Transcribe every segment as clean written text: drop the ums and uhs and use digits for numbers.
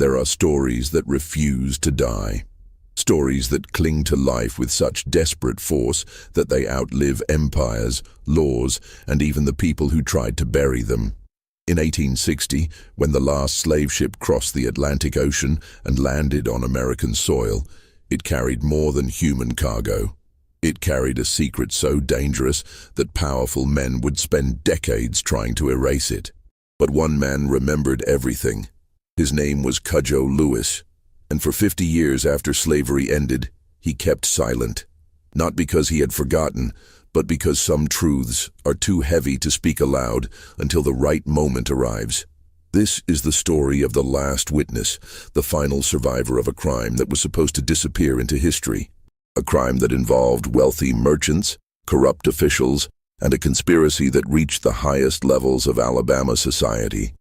there are stories that refuse to die. Stories that cling to life with such desperate force that they outlive empires, laws, and even the people who tried to bury them. In 1860, when the last slave ship crossed the Atlantic Ocean and landed on American soil, it carried more than human cargo. It carried a secret so dangerous that powerful men would spend decades trying to erase it. But one man remembered everything. His name was CUDJO Lewis, and for 50 years after slavery ended, he kept silent. Not because he had forgotten, but because some truths are too heavy to speak aloud until the right moment arrives. This is the story of the last witness, the final survivor of a crime that was supposed to disappear into history. A crime that involved wealthy merchants, corrupt officials, and a conspiracy that reached the highest levels of Alabama society.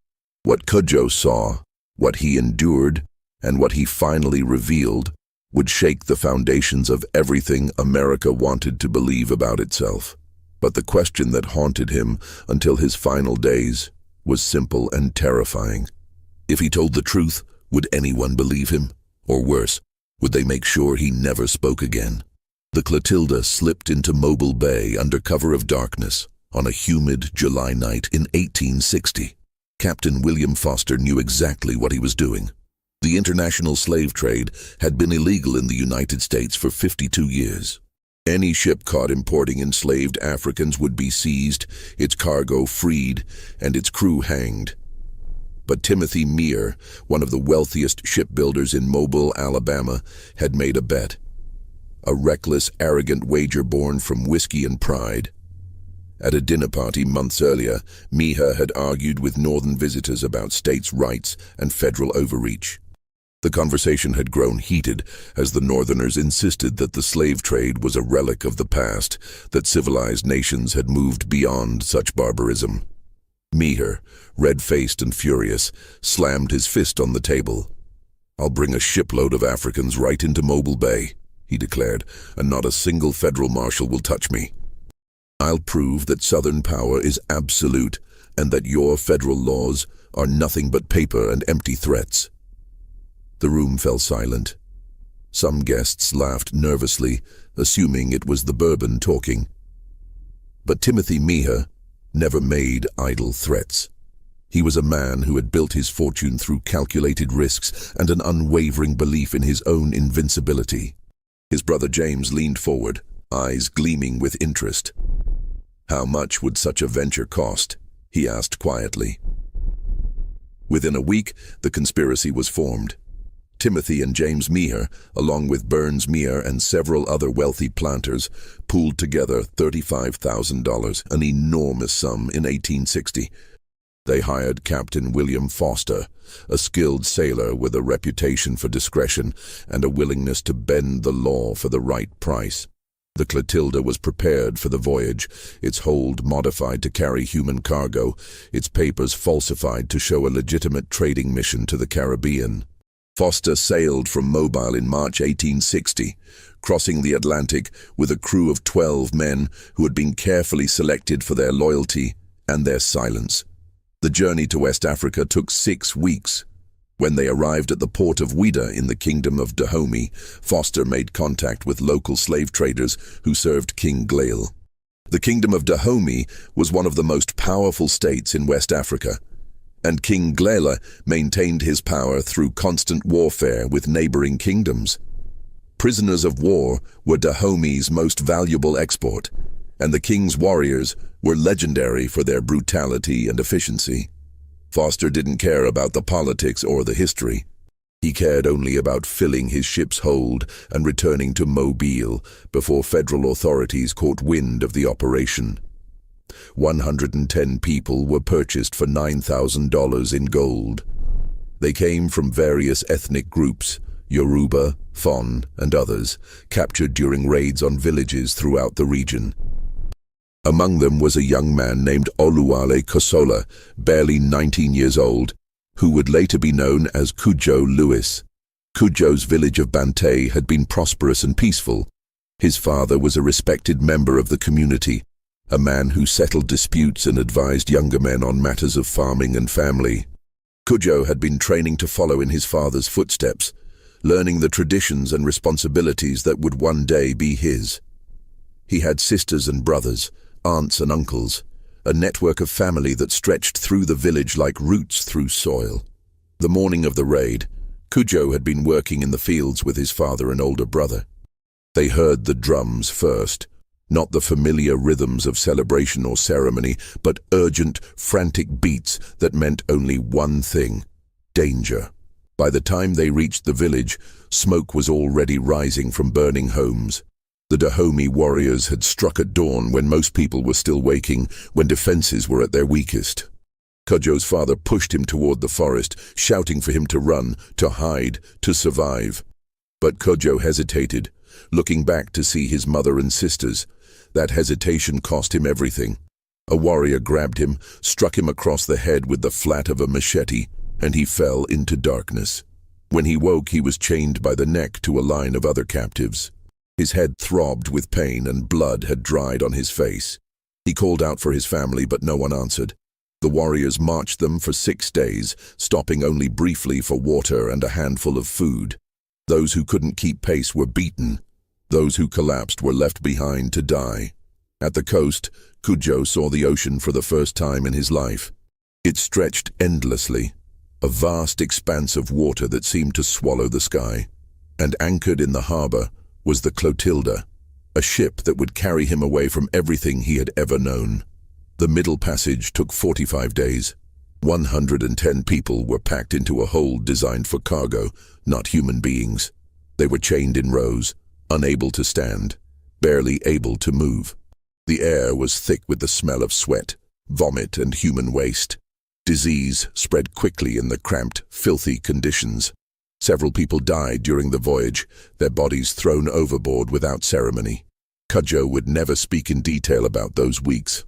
What CUDJO saw, what he endured, and what he finally revealed would shake the foundations of everything America wanted to believe about itself. But the question that haunted him until his final days was simple and terrifying. If he told the truth, would anyone believe him? Or worse, would they make sure he never spoke again? The Clotilda slipped into Mobile Bay under cover of darkness on a humid July night in 1860. Captain William Foster knew exactly what he was doing. The international slave trade had been illegal in the United States for 52 years. Any ship caught importing enslaved Africans would be seized, its cargo freed, and its crew hanged. But Timothy Meagher, one of the wealthiest shipbuilders in Mobile, Alabama, had made a bet. A reckless, arrogant wager born from whiskey and pride. At a dinner party months earlier, Meagher had argued with northern visitors about states' rights and federal overreach. The conversation had grown heated as the Northerners insisted that the slave trade was a relic of the past, that civilized nations had moved beyond such barbarism. Meagher, red-faced and furious, slammed his fist on the table. "I'll bring a shipload of Africans right into Mobile Bay," he declared, "and not a single federal marshal will touch me. I'll prove that Southern power is absolute and that your federal laws are nothing but paper and empty threats." The room fell silent. Some guests laughed nervously, assuming it was the bourbon talking. But Timothy Meagher never made idle threats. He was a man who had built his fortune through calculated risks and an unwavering belief in his own invincibility. His brother James leaned forward, eyes gleaming with interest. "How much would such a venture cost?" he asked quietly. Within a week, the conspiracy was formed. Timothy and James Meagher, along with Burns Meagher and several other wealthy planters, pooled together $35,000, an enormous sum in 1860. They hired Captain William Foster, a skilled sailor with a reputation for discretion and a willingness to bend the law for the right price. The Clotilda was prepared for the voyage, its hold modified to carry human cargo, its papers falsified to show a legitimate trading mission to the Caribbean. Foster sailed from Mobile in March 1860, crossing the Atlantic with a crew of 12 men who had been carefully selected for their loyalty and their silence. The journey to West Africa took 6 weeks. When they arrived at the port of Ouidah in the Kingdom of Dahomey, Foster made contact with local slave traders who served King Glail. The Kingdom of Dahomey was one of the most powerful states in West Africa, and King Glail maintained his power through constant warfare with neighboring kingdoms. Prisoners of war were Dahomey's most valuable export, and the king's warriors were legendary for their brutality and efficiency. Foster didn't care about the politics or the history. He cared only about filling his ship's hold and returning to Mobile before federal authorities caught wind of the operation. 110 people were purchased for $9,000 in gold. They came from various ethnic groups, Yoruba, Fon, and others, captured during raids on villages throughout the region. Among them was a young man named Oluwale Kosola, barely 19 years old, who would later be known as CUDJO Lewis. CUDJO's village of Bantay had been prosperous and peaceful. His father was a respected member of the community, a man who settled disputes and advised younger men on matters of farming and family. CUDJO had been training to follow in his father's footsteps, learning the traditions and responsibilities that would one day be his. He had sisters and brothers, aunts and uncles, a network of family that stretched through the village like roots through soil. The morning of the raid, CUDJO had been working in the fields with his father and older brother. They heard the drums first, not the familiar rhythms of celebration or ceremony, but urgent, frantic beats that meant only one thing: danger. By the time they reached the village, smoke was already rising from burning homes. The Dahomey warriors had struck at dawn when most people were still waking, when defenses were at their weakest. CUDJO's father pushed him toward the forest, shouting for him to run, to hide, to survive. But CUDJO hesitated, looking back to see his mother and sisters. That hesitation cost him everything. A warrior grabbed him, struck him across the head with the flat of a machete, and he fell into darkness. When he woke, he was chained by the neck to a line of other captives. His head throbbed with pain and blood had dried on his face. He called out for his family, but no one answered. The warriors marched them for 6 days, stopping only briefly for water and a handful of food. Those who couldn't keep pace were beaten. Those who collapsed were left behind to die. At the coast, CUDJO saw the ocean for the first time in his life. It stretched endlessly, a vast expanse of water that seemed to swallow the sky. And anchored in the harbor was the Clotilda, a ship that would carry him away from everything he had ever known. The Middle Passage took 45 days. 110 people were packed into a hold designed for cargo, not human beings. They were chained in rows, unable to stand, barely able to move. The air was thick with the smell of sweat, vomit, and human waste. Disease spread quickly in the cramped, filthy conditions. Several people died during the voyage, their bodies thrown overboard without ceremony. CUDJO would never speak in detail about those weeks.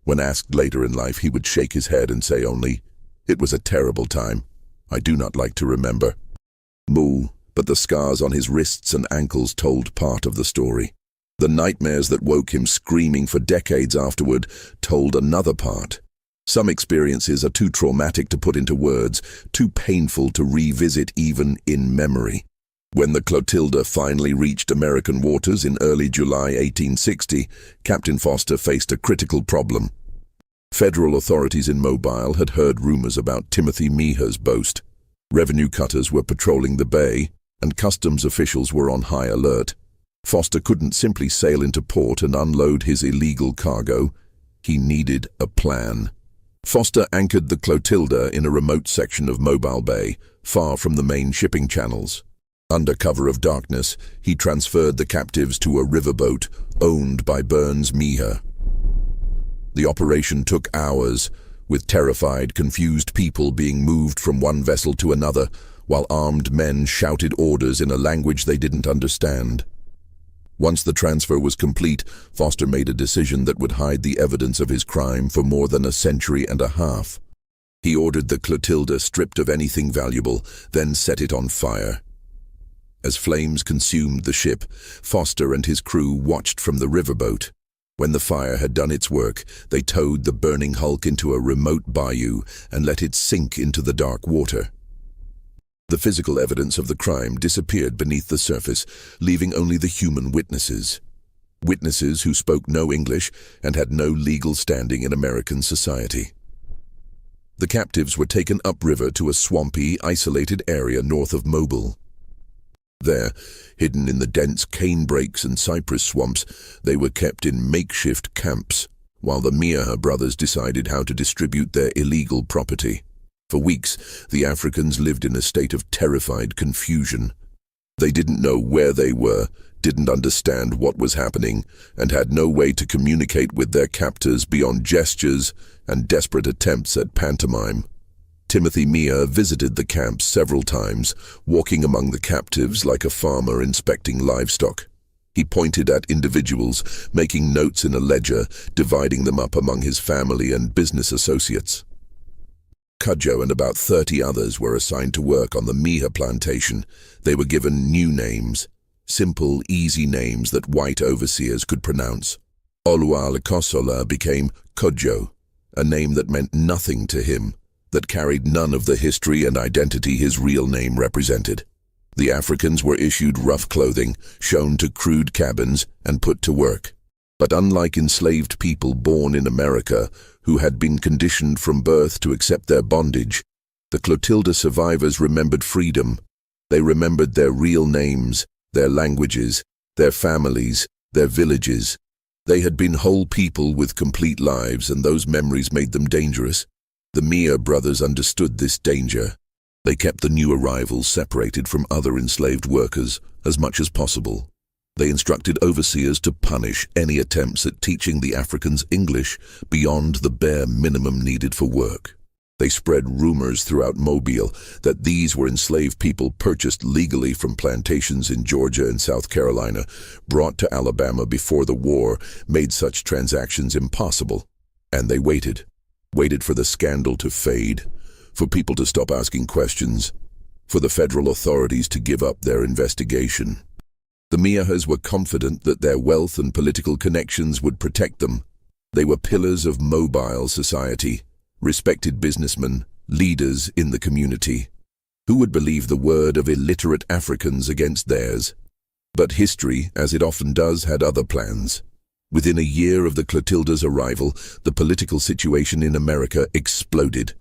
When asked later in life, he would shake his head and say only, "It was a terrible time. I do not like to remember." But the scars on his wrists and ankles told part of the story. The nightmares that woke him screaming for decades afterward told another part. Some experiences are too traumatic to put into words, too painful to revisit even in memory. When the Clotilda finally reached American waters in early July 1860, Captain Foster faced a critical problem. Federal authorities in Mobile had heard rumors about Timothy Meagher's boast. Revenue cutters were patrolling the bay, and customs officials were on high alert. Foster couldn't simply sail into port and unload his illegal cargo. He needed a plan. Foster anchored the Clotilda in a remote section of Mobile Bay, far from the main shipping channels. Under cover of darkness, he transferred the captives to a riverboat owned by Burns Meagher. The operation took hours, with terrified, confused people being moved from one vessel to another, while armed men shouted orders in a language they didn't understand. Once the transfer was complete, Foster made a decision that would hide the evidence of his crime for more than a century and a half. He ordered the Clotilda stripped of anything valuable, then set it on fire. As flames consumed the ship, Foster and his crew watched from the riverboat. When the fire had done its work, they towed the burning hulk into a remote bayou and let it sink into the dark water. The physical evidence of the crime disappeared beneath the surface, leaving only the human witnesses. Witnesses who spoke no English and had no legal standing in American society. The captives were taken upriver to a swampy, isolated area north of Mobile. There, hidden in the dense canebrakes and cypress swamps, they were kept in makeshift camps, while the Meagher brothers decided how to distribute their illegal property. For weeks, the Africans lived in a state of terrified confusion. They didn't know where they were, didn't understand what was happening, and had no way to communicate with their captors beyond gestures and desperate attempts at pantomime. Timothy Meagher visited the camps several times, walking among the captives like a farmer inspecting livestock. He pointed at individuals, making notes in a ledger, dividing them up among his family and business associates. CUDJO and about 30 others were assigned to work on the Meagher plantation. They were given new names, simple, easy names that white overseers could pronounce. Oluwalekosola became CUDJO, a name that meant nothing to him, that carried none of the history and identity his real name represented. The Africans were issued rough clothing, shown to crude cabins, and put to work. But unlike enslaved people born in America, who had been conditioned from birth to accept their bondage, the Clotilda survivors remembered freedom. They remembered their real names, their languages, their families, their villages. They had been whole people with complete lives, and those memories made them dangerous. The Mia brothers understood this danger. They kept the new arrivals separated from other enslaved workers as much as possible. They instructed overseers to punish any attempts at teaching the Africans English beyond the bare minimum needed for work. They spread rumors throughout Mobile that these were enslaved people purchased legally from plantations in Georgia and South Carolina, brought to Alabama before the war made such transactions impossible. And they waited for the scandal to fade, for people to stop asking questions, for the federal authorities to give up their investigation. The Miahas were confident that their wealth and political connections would protect them. They were pillars of Mobile society, respected businessmen, leaders in the community. Who would believe the word of illiterate Africans against theirs? But history, as it often does, had other plans. Within a year of the Clotilda's arrival, the political situation in America exploded.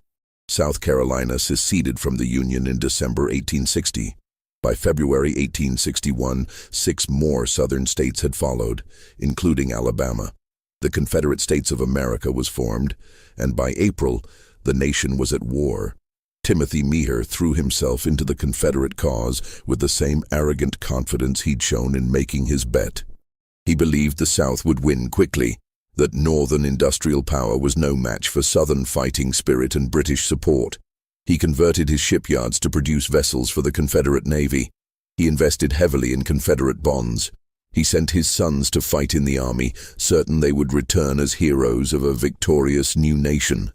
South Carolina seceded from the Union in December 1860. By February 1861, 6 more southern states had followed, including Alabama. The Confederate States of America was formed, and by April, the nation was at war. Timothy Meagher threw himself into the Confederate cause with the same arrogant confidence he'd shown in making his bet. He believed the South would win quickly, that Northern industrial power was no match for Southern fighting spirit and British support. He converted his shipyards to produce vessels for the Confederate Navy. He invested heavily in Confederate bonds. He sent his sons to fight in the army, certain they would return as heroes of a victorious new nation.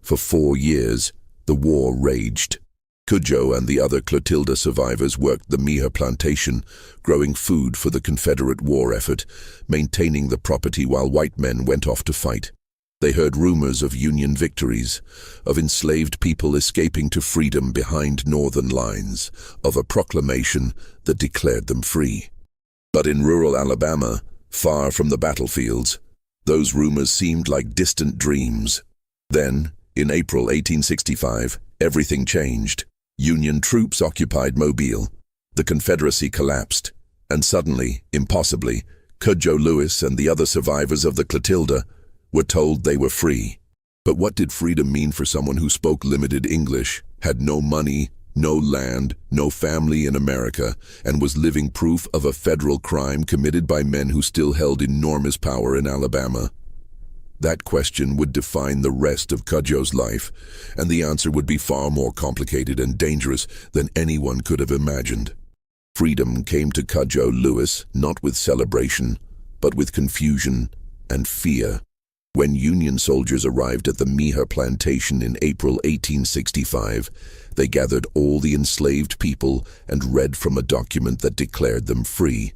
For 4 years, the war raged. CUDJO and the other Clotilda survivors worked the Meagher plantation, growing food for the Confederate war effort, maintaining the property while white men went off to fight. They heard rumors of Union victories, of enslaved people escaping to freedom behind Northern lines, of a proclamation that declared them free. But in rural Alabama, far from the battlefields, those rumors seemed like distant dreams. Then, in April 1865, everything changed. Union troops occupied Mobile. The Confederacy collapsed, and suddenly, impossibly, CUDJO Lewis and the other survivors of the Clotilda were told they were free. But what did freedom mean for someone who spoke limited English, had no money, no land, no family in America, and was living proof of a federal crime committed by men who still held enormous power in Alabama? That question would define the rest of CUDJO's life, and the answer would be far more complicated and dangerous than anyone could have imagined. Freedom came to CUDJO Lewis not with celebration, but with confusion and fear. When Union soldiers arrived at the Meagher plantation in April 1865, they gathered all the enslaved people and read from a document that declared them free.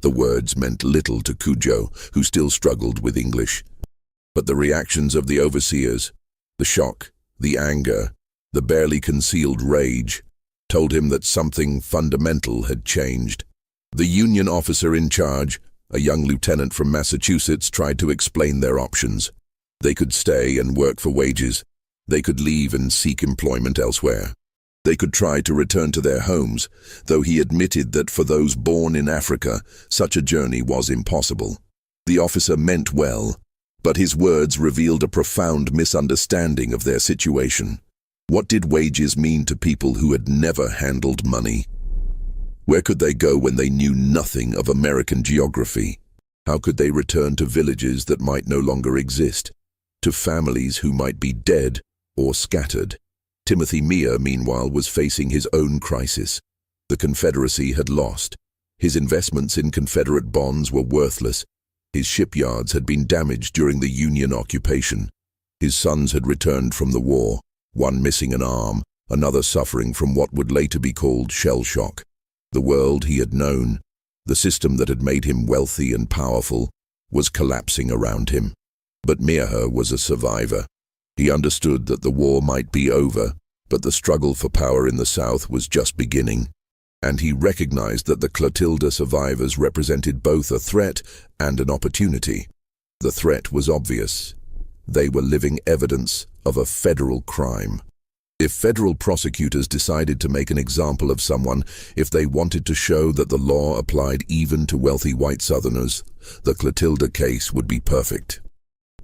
The words meant little to CUDJO, who still struggled with English. But the reactions of the overseers, the shock, the anger, the barely concealed rage, told him that something fundamental had changed. The Union officer in charge, a young lieutenant from Massachusetts, tried to explain their options. They could stay and work for wages. They could leave and seek employment elsewhere. They could try to return to their homes, though he admitted that for those born in Africa, such a journey was impossible. The officer meant well, but his words revealed a profound misunderstanding of their situation. What did wages mean to people who had never handled money? Where could they go when they knew nothing of American geography? How could they return to villages that might no longer exist, to families who might be dead or scattered? Timothy Meagher, meanwhile, was facing his own crisis. The Confederacy had lost. His investments in Confederate bonds were worthless. His shipyards had been damaged during the Union occupation. His sons had returned from the war, one missing an arm, another suffering from what would later be called shell shock. The world he had known, the system that had made him wealthy and powerful, was collapsing around him. But Meagher was a survivor. He understood that the war might be over, but the struggle for power in the south was just beginning, and he recognized that the Clotilda survivors represented both a threat and an opportunity. The threat was obvious. They were living evidence of a federal crime. If federal prosecutors decided to make an example of someone, if they wanted to show that the law applied even to wealthy white Southerners, the Clotilda case would be perfect.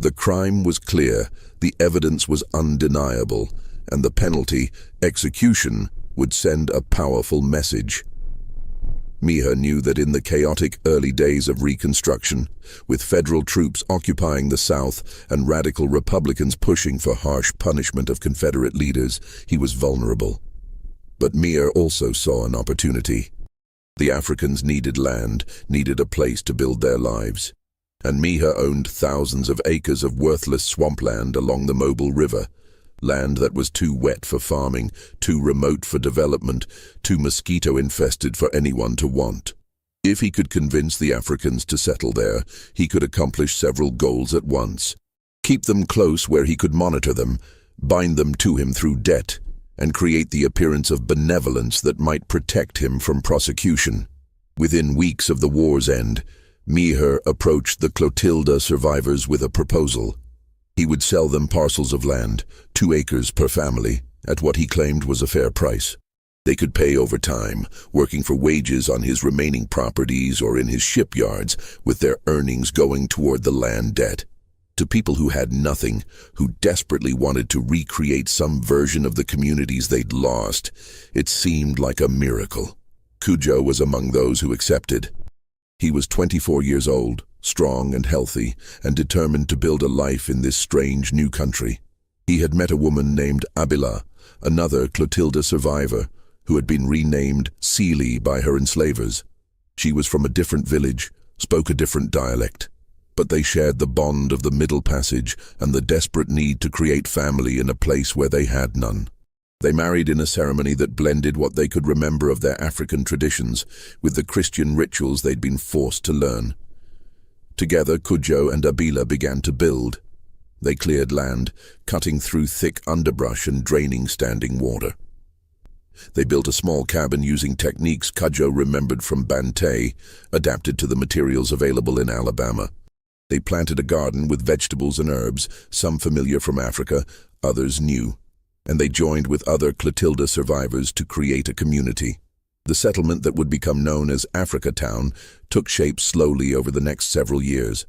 The crime was clear, the evidence was undeniable, and the penalty, execution, would send a powerful message. Mija knew that in the chaotic early days of Reconstruction, with federal troops occupying the South and radical Republicans pushing for harsh punishment of Confederate leaders, he was vulnerable. But Mija also saw an opportunity. The Africans needed land, needed a place to build their lives. And Mija owned thousands of acres of worthless swampland along the Mobile River, land that was too wet for farming, too remote for development, too mosquito-infested for anyone to want. If he could convince the Africans to settle there, he could accomplish several goals at once. Keep them close where he could monitor them, bind them to him through debt, and create the appearance of benevolence that might protect him from prosecution. Within weeks of the war's end, Mija approached the Clotilda survivors with a proposal. He would sell them parcels of land, 2 acres per family, at what he claimed was a fair price. They could pay over time, working for wages on his remaining properties or in his shipyards, with their earnings going toward the land debt. To people who had nothing, who desperately wanted to recreate some version of the communities they'd lost, it seemed like a miracle. CUDJO was among those who accepted. He was 24 years old, strong and healthy, and determined to build a life in this strange new country. He had met a woman named Abila, another Clotilda survivor, who had been renamed Seely by her enslavers. She was from a different village, spoke a different dialect, but they shared the bond of the Middle Passage and the desperate need to create family in a place where they had none. They married in a ceremony that blended what they could remember of their African traditions with the Christian rituals they'd been forced to learn. Together, CUDJO and Abila began to build. They cleared land, cutting through thick underbrush and draining standing water. They built a small cabin using techniques CUDJO remembered from Bantay, adapted to the materials available in Alabama. They planted a garden with vegetables and herbs, some familiar from Africa, others new, and they joined with other Clotilda survivors to create a community. The settlement that would become known as Africa Town took shape slowly over the next several years.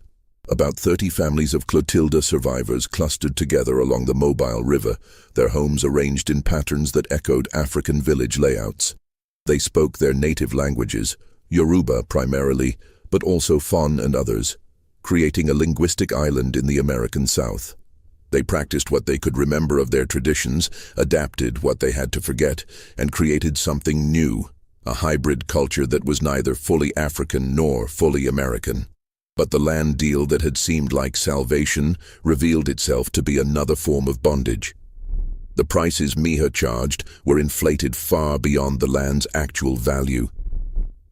About 30 families of Clotilda survivors clustered together along the Mobile River, their homes arranged in patterns that echoed African village layouts. They spoke their native languages, Yoruba primarily, but also Fon and others, creating a linguistic island in the American South. They practiced what they could remember of their traditions, adapted what they had to forget, and created something new, a hybrid culture that was neither fully African nor fully American. But the land deal that had seemed like salvation revealed itself to be another form of bondage. The prices Mija charged were inflated far beyond the land's actual value.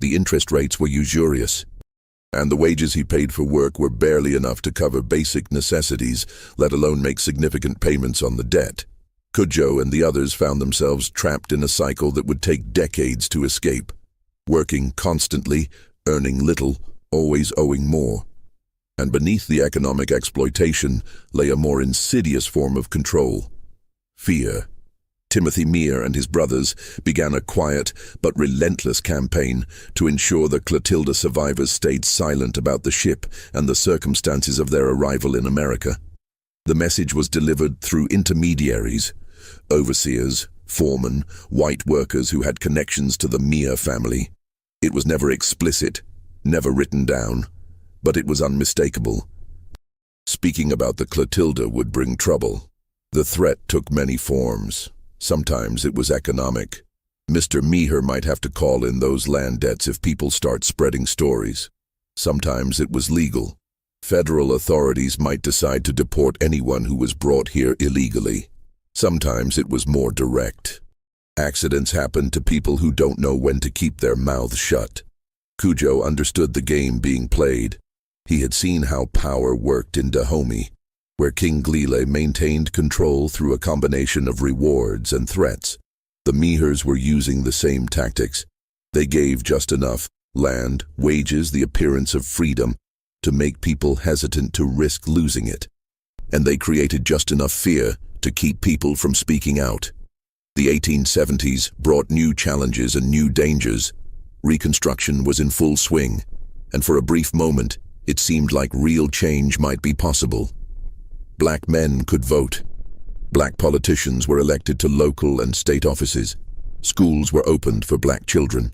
The interest rates were usurious, and the wages he paid for work were barely enough to cover basic necessities, let alone make significant payments on the debt. CUDJO and the others found themselves trapped in a cycle that would take decades to escape. Working constantly, earning little, always owing more. And beneath the economic exploitation lay a more insidious form of control: fear. Timothy Mija and his brothers began a quiet but relentless campaign to ensure the Clotilda survivors stayed silent about the ship and the circumstances of their arrival in America. The message was delivered through intermediaries, overseers, foremen, white workers who had connections to the Mija family. It was never explicit, never written down, but it was unmistakable. Speaking about the Clotilda would bring trouble. The threat took many forms. Sometimes it was economic. Mr. Mija might have to call in those land debts if people start spreading stories. Sometimes it was legal. Federal authorities might decide to deport anyone who was brought here illegally. Sometimes it was more direct. Accidents happen to people who don't know when to keep their mouths shut. CUDJO understood the game being played. He had seen how power worked in Dahomey. where King Glile maintained control through a combination of rewards and threats. The Mihars were using the same tactics. They gave just enough land, wages, the appearance of freedom to make people hesitant to risk losing it. And they created just enough fear to keep people from speaking out. The 1870s brought new challenges and new dangers. Reconstruction was in full swing, and for a brief moment, it seemed like real change might be possible. Black men could vote. Black politicians were elected to local and state offices. Schools were opened for black children.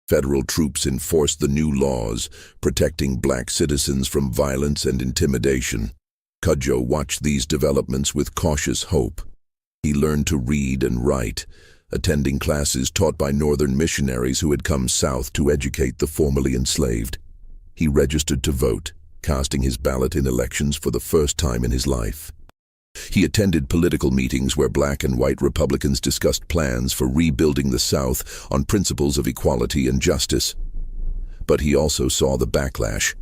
Federal troops enforced the new laws, protecting black citizens from violence and intimidation. CUDJO watched these developments with cautious hope. He learned to read and write, attending classes taught by northern missionaries who had come south to educate the formerly enslaved. He registered to vote, casting his ballot in elections for the first time in his life. He attended political meetings where black and white Republicans discussed plans for rebuilding the South on principles of equality and justice. But he also saw the backlash.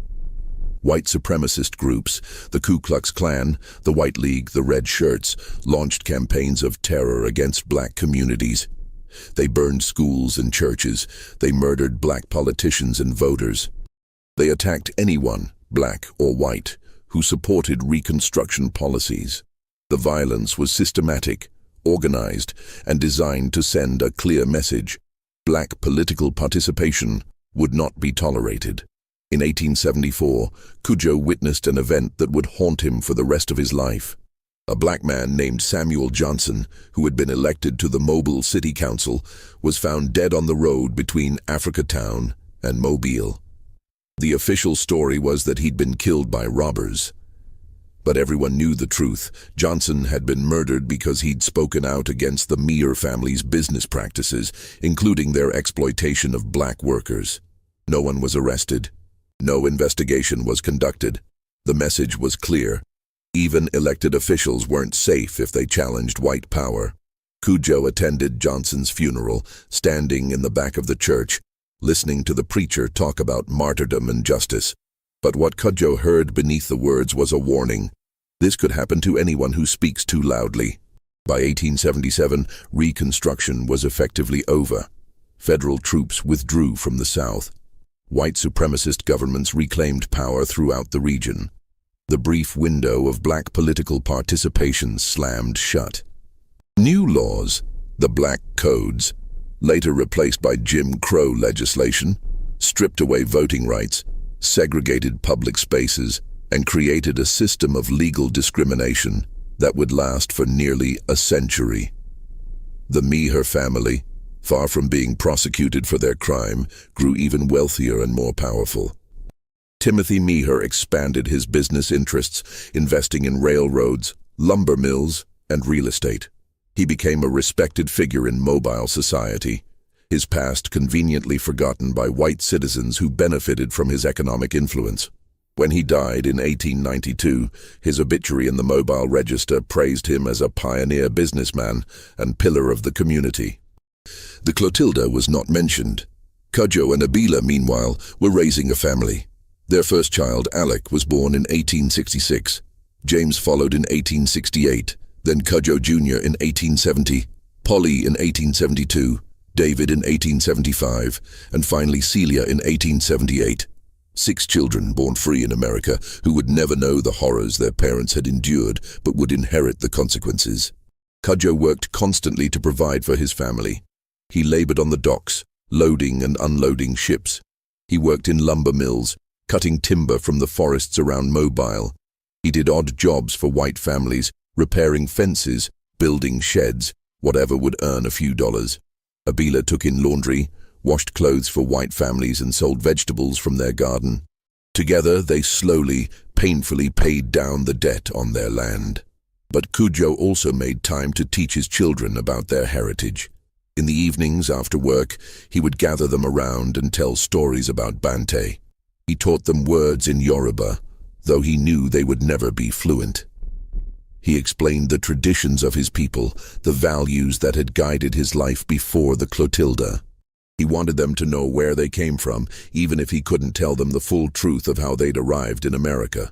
White supremacist groups, the Ku Klux Klan, the White League, the Red Shirts, launched campaigns of terror against black communities. They burned schools and churches. They murdered black politicians and voters. They attacked anyone, black or white, who supported Reconstruction policies. The violence was systematic, organized, and designed to send a clear message. Black political participation would not be tolerated. In 1874, CUDJO witnessed an event that would haunt him for the rest of his life. A black man named Samuel Johnson, who had been elected to the Mobile City Council, was found dead on the road between Africatown and Mobile. The official story was that he'd been killed by robbers. But everyone knew the truth. Johnson had been murdered because he'd spoken out against the Mihar family's business practices, including their exploitation of black workers. No one was arrested. No investigation was conducted. The message was clear. Even elected officials weren't safe if they challenged white power. CUDJO attended Johnson's funeral, standing in the back of the church, listening to the preacher talk about martyrdom and justice. But what CUDJO heard beneath the words was a warning. This could happen to anyone who speaks too loudly. By 1877, Reconstruction was effectively over. Federal troops withdrew from the South. White supremacist governments reclaimed power throughout the region. The brief window of black political participation slammed shut. New laws, the Black Codes, later replaced by Jim Crow legislation, stripped away voting rights, segregated public spaces, and created a system of legal discrimination that would last for nearly a century. The Mihar family, far from being prosecuted for their crime, grew even wealthier and more powerful. Timothy Mihar expanded his business interests, investing in railroads, lumber mills, and real estate. He became a respected figure in Mobile society, his past conveniently forgotten by white citizens who benefited from his economic influence. When he died in 1892, his obituary in the Mobile Register praised him as a pioneer businessman and pillar of the community. The Clotilda was not mentioned. CUDJO and Abila, meanwhile, were raising a family. Their first child, Alec, was born in 1866. James followed in 1868, then CUDJO Jr. in 1870, Polly in 1872, David in 1875, and finally Celia in 1878. 6 children born free in America who would never know the horrors their parents had endured but would inherit the consequences. CUDJO worked constantly to provide for his family. He labored on the docks, loading and unloading ships. He worked in lumber mills, cutting timber from the forests around Mobile. He did odd jobs for white families, repairing fences, building sheds, whatever would earn a few dollars. Abila took in laundry, washed clothes for white families and sold vegetables from their garden. Together they slowly, painfully paid down the debt on their land. But CUDJO also made time to teach his children about their heritage. In the evenings after work, he would gather them around and tell stories about Bante. He taught them words in Yoruba, though he knew they would never be fluent. He explained the traditions of his people, the values that had guided his life before the Clotilda. He wanted them to know where they came from, even if he couldn't tell them the full truth of how they'd arrived in America.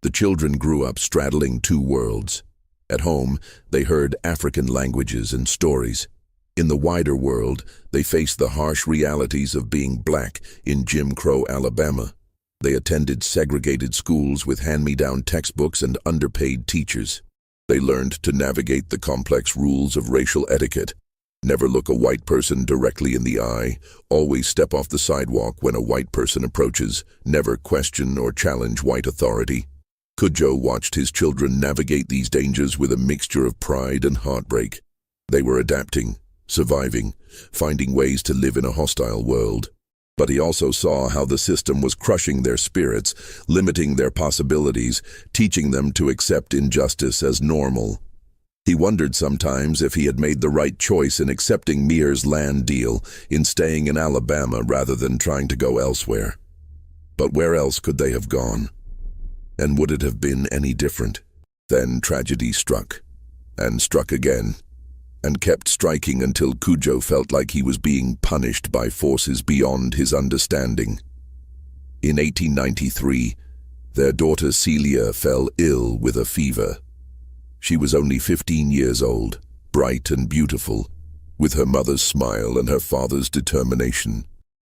The children grew up straddling two worlds. At home, they heard African languages and stories. In the wider world, they faced the harsh realities of being black in Jim Crow, Alabama. They attended segregated schools with hand-me-down textbooks and underpaid teachers. They learned to navigate the complex rules of racial etiquette. Never look a white person directly in the eye. Always step off the sidewalk when a white person approaches. Never question or challenge white authority. CUDJO watched his children navigate these dangers with a mixture of pride and heartbreak. They were adapting, surviving, finding ways to live in a hostile world. But he also saw how the system was crushing their spirits, limiting their possibilities, teaching them to accept injustice as normal. He wondered sometimes if he had made the right choice in accepting Mear's land deal, in staying in Alabama rather than trying to go elsewhere. But where else could they have gone? And would it have been any different? Then tragedy struck, and struck again, and kept striking until CUDJO felt like he was being punished by forces beyond his understanding. In 1893, their daughter Celia fell ill with a fever. She was only 15 years old, bright and beautiful, with her mother's smile and her father's determination.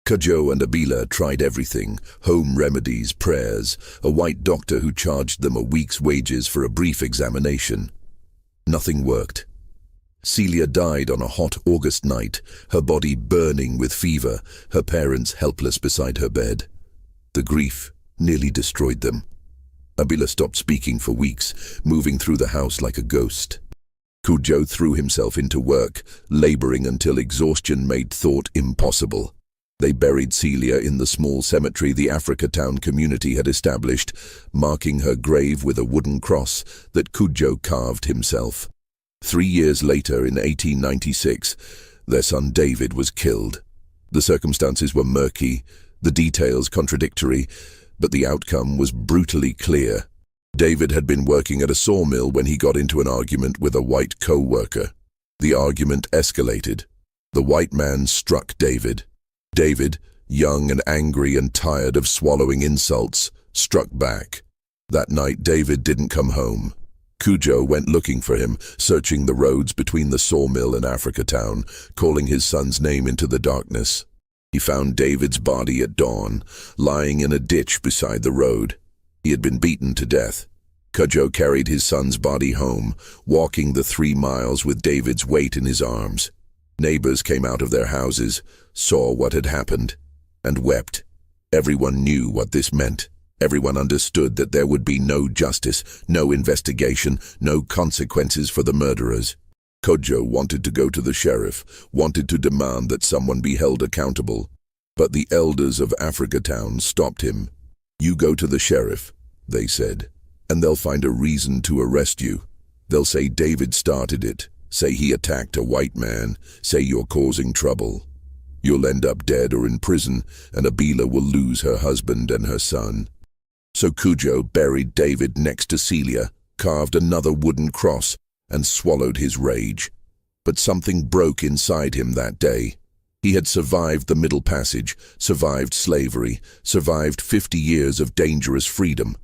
CUDJO and Abila tried everything: home remedies, prayers, a white doctor who charged them a week's wages for a brief examination. Nothing worked. Celia died on a hot August night, her body burning with fever, her parents helpless beside her bed. The grief nearly destroyed them. Abila stopped speaking for weeks, moving through the house like a ghost. CUDJO threw himself into work, laboring until exhaustion made thought impossible. They buried Celia in the small cemetery the Africa Town community had established, marking her grave with a wooden cross that CUDJO carved himself. 3 years later, in 1896, their son David was killed. The circumstances were murky, the details contradictory, but the outcome was brutally clear. David had been working at a sawmill when he got into an argument with a white co-worker. The argument escalated. The white man struck David. David, young and angry and tired of swallowing insults, struck back. That night, David didn't come home. CUDJO went looking for him, searching the roads between the sawmill and Africa Town, calling his son's name into the darkness. He found David's body at dawn, lying in a ditch beside the road. He had been beaten to death. CUDJO carried his son's body home, walking the 3 miles with David's weight in his arms. Neighbors came out of their houses, saw what had happened, and wept. Everyone knew what this meant. Everyone understood that there would be no justice, no investigation, no consequences for the murderers. CUDJO wanted to go to the sheriff, wanted to demand that someone be held accountable. But the elders of Africa Town stopped him. "You go to the sheriff," they said, "and they'll find a reason to arrest you. They'll say David started it, say he attacked a white man, say you're causing trouble. You'll end up dead or in prison, and Abila will lose her husband and her son." So CUDJO buried David next to Celia, carved another wooden cross, and swallowed his rage. But something broke inside him that day. He had survived the Middle Passage, survived slavery, survived 50 years of dangerous freedom.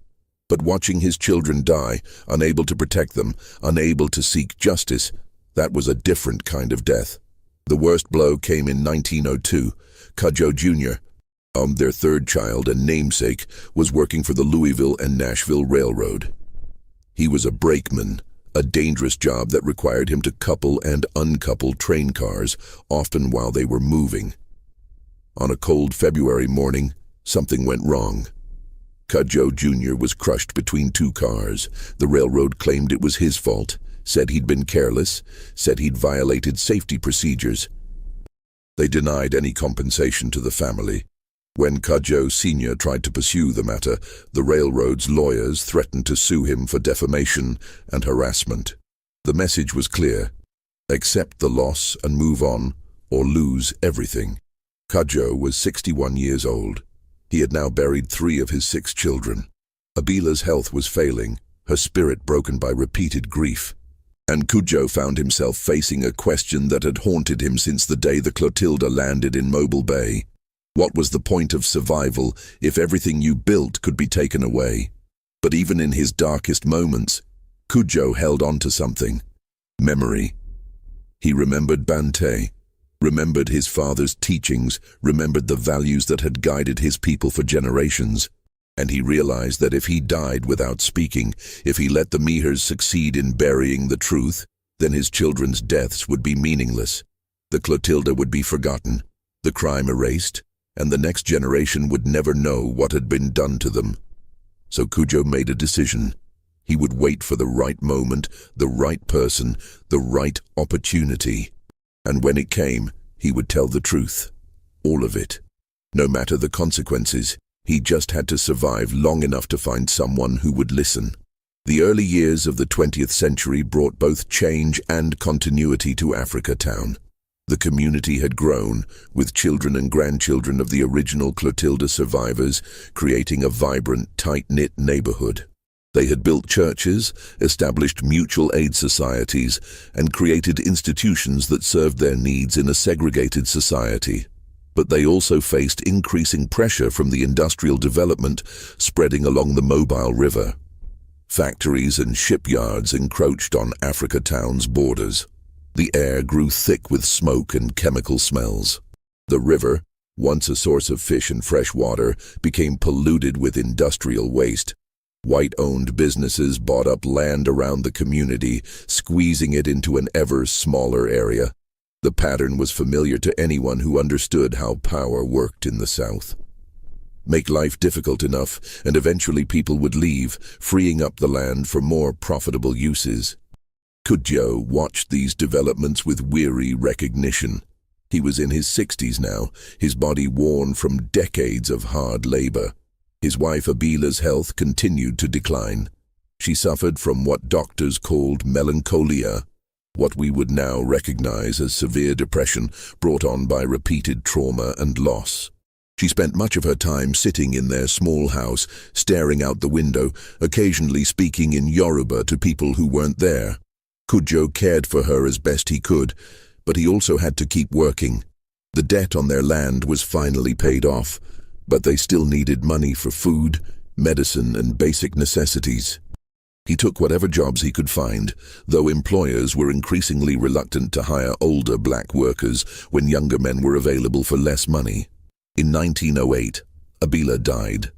But watching his children die, unable to protect them, unable to seek justice, that was a different kind of death. The worst blow came in 1902. CUDJO Jr., their third child and namesake, was working for the Louisville and Nashville Railroad. He was a brakeman, a dangerous job that required him to couple and uncouple train cars, often while they were moving. On a cold February morning, something went wrong. CUDJO Jr. was crushed between 2 cars. The railroad claimed it was his fault, said he'd been careless, said he'd violated safety procedures. They denied any compensation to the family. When CUDJO Sr. tried to pursue the matter, the railroad's lawyers threatened to sue him for defamation and harassment. The message was clear: accept the loss and move on, or lose everything. CUDJO was 61 years old. He had now buried 3 of his 6 children. Abila's health was failing, her spirit broken by repeated grief. And CUDJO found himself facing a question that had haunted him since the day the Clotilda landed in Mobile Bay. What was the point of survival if everything you built could be taken away? But even in his darkest moments, CUDJO held on to something. Memory. He remembered Bante, remembered his father's teachings, remembered the values that had guided his people for generations. And he realized that if he died without speaking, if he let the Mihars succeed in burying the truth, then his children's deaths would be meaningless. The Clotilda would be forgotten, the crime erased, and the next generation would never know what had been done to them. So CUDJO made a decision. He would wait for the right moment, the right person, the right opportunity. And when it came, he would tell the truth. All of it. No matter the consequences, he just had to survive long enough to find someone who would listen. The early years of the 20th century brought both change and continuity to Africa Town. The community had grown, with children and grandchildren of the original Clotilda survivors, creating a vibrant, tight-knit neighborhood. They had built churches, established mutual aid societies, and created institutions that served their needs in a segregated society. But they also faced increasing pressure from the industrial development spreading along the Mobile River. Factories and shipyards encroached on Africa Town's borders. The air grew thick with smoke and chemical smells. The river, once a source of fish and fresh water, became polluted with industrial waste. White-owned businesses bought up land around the community, squeezing it into an ever smaller area. The pattern was familiar to anyone who understood how power worked in the South. Make life difficult enough, and eventually people would leave, freeing up the land for more profitable uses. CUDJO watched these developments with weary recognition. He was in his 60s now, his body worn from decades of hard labor. His wife Abila's health continued to decline. She suffered from what doctors called melancholia, what we would now recognize as severe depression brought on by repeated trauma and loss. She spent much of her time sitting in their small house, staring out the window, occasionally speaking in Yoruba to people who weren't there. CUDJO cared for her as best he could, but he also had to keep working. The debt on their land was finally paid off, but they still needed money for food, medicine, and basic necessities. He took whatever jobs he could find, though employers were increasingly reluctant to hire older black workers when younger men were available for less money. In 1908, Abila died.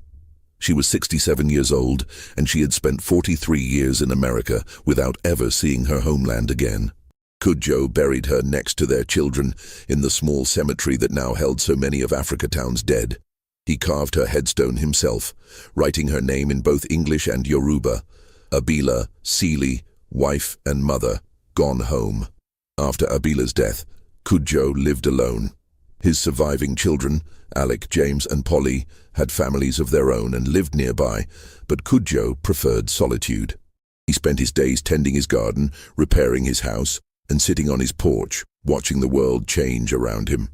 She was 67 years old, and she had spent 43 years in America without ever seeing her homeland again. CUDJO buried her next to their children in the small cemetery that now held so many of Africa Town's dead. He carved her headstone himself, writing her name in both English and Yoruba. Abila, Seely, wife and mother, gone home. After Abila's death, CUDJO lived alone. His surviving children, Alec, James and Polly, had families of their own and lived nearby, but CUDJO preferred solitude. He spent his days tending his garden, repairing his house, and sitting on his porch, watching the world change around him.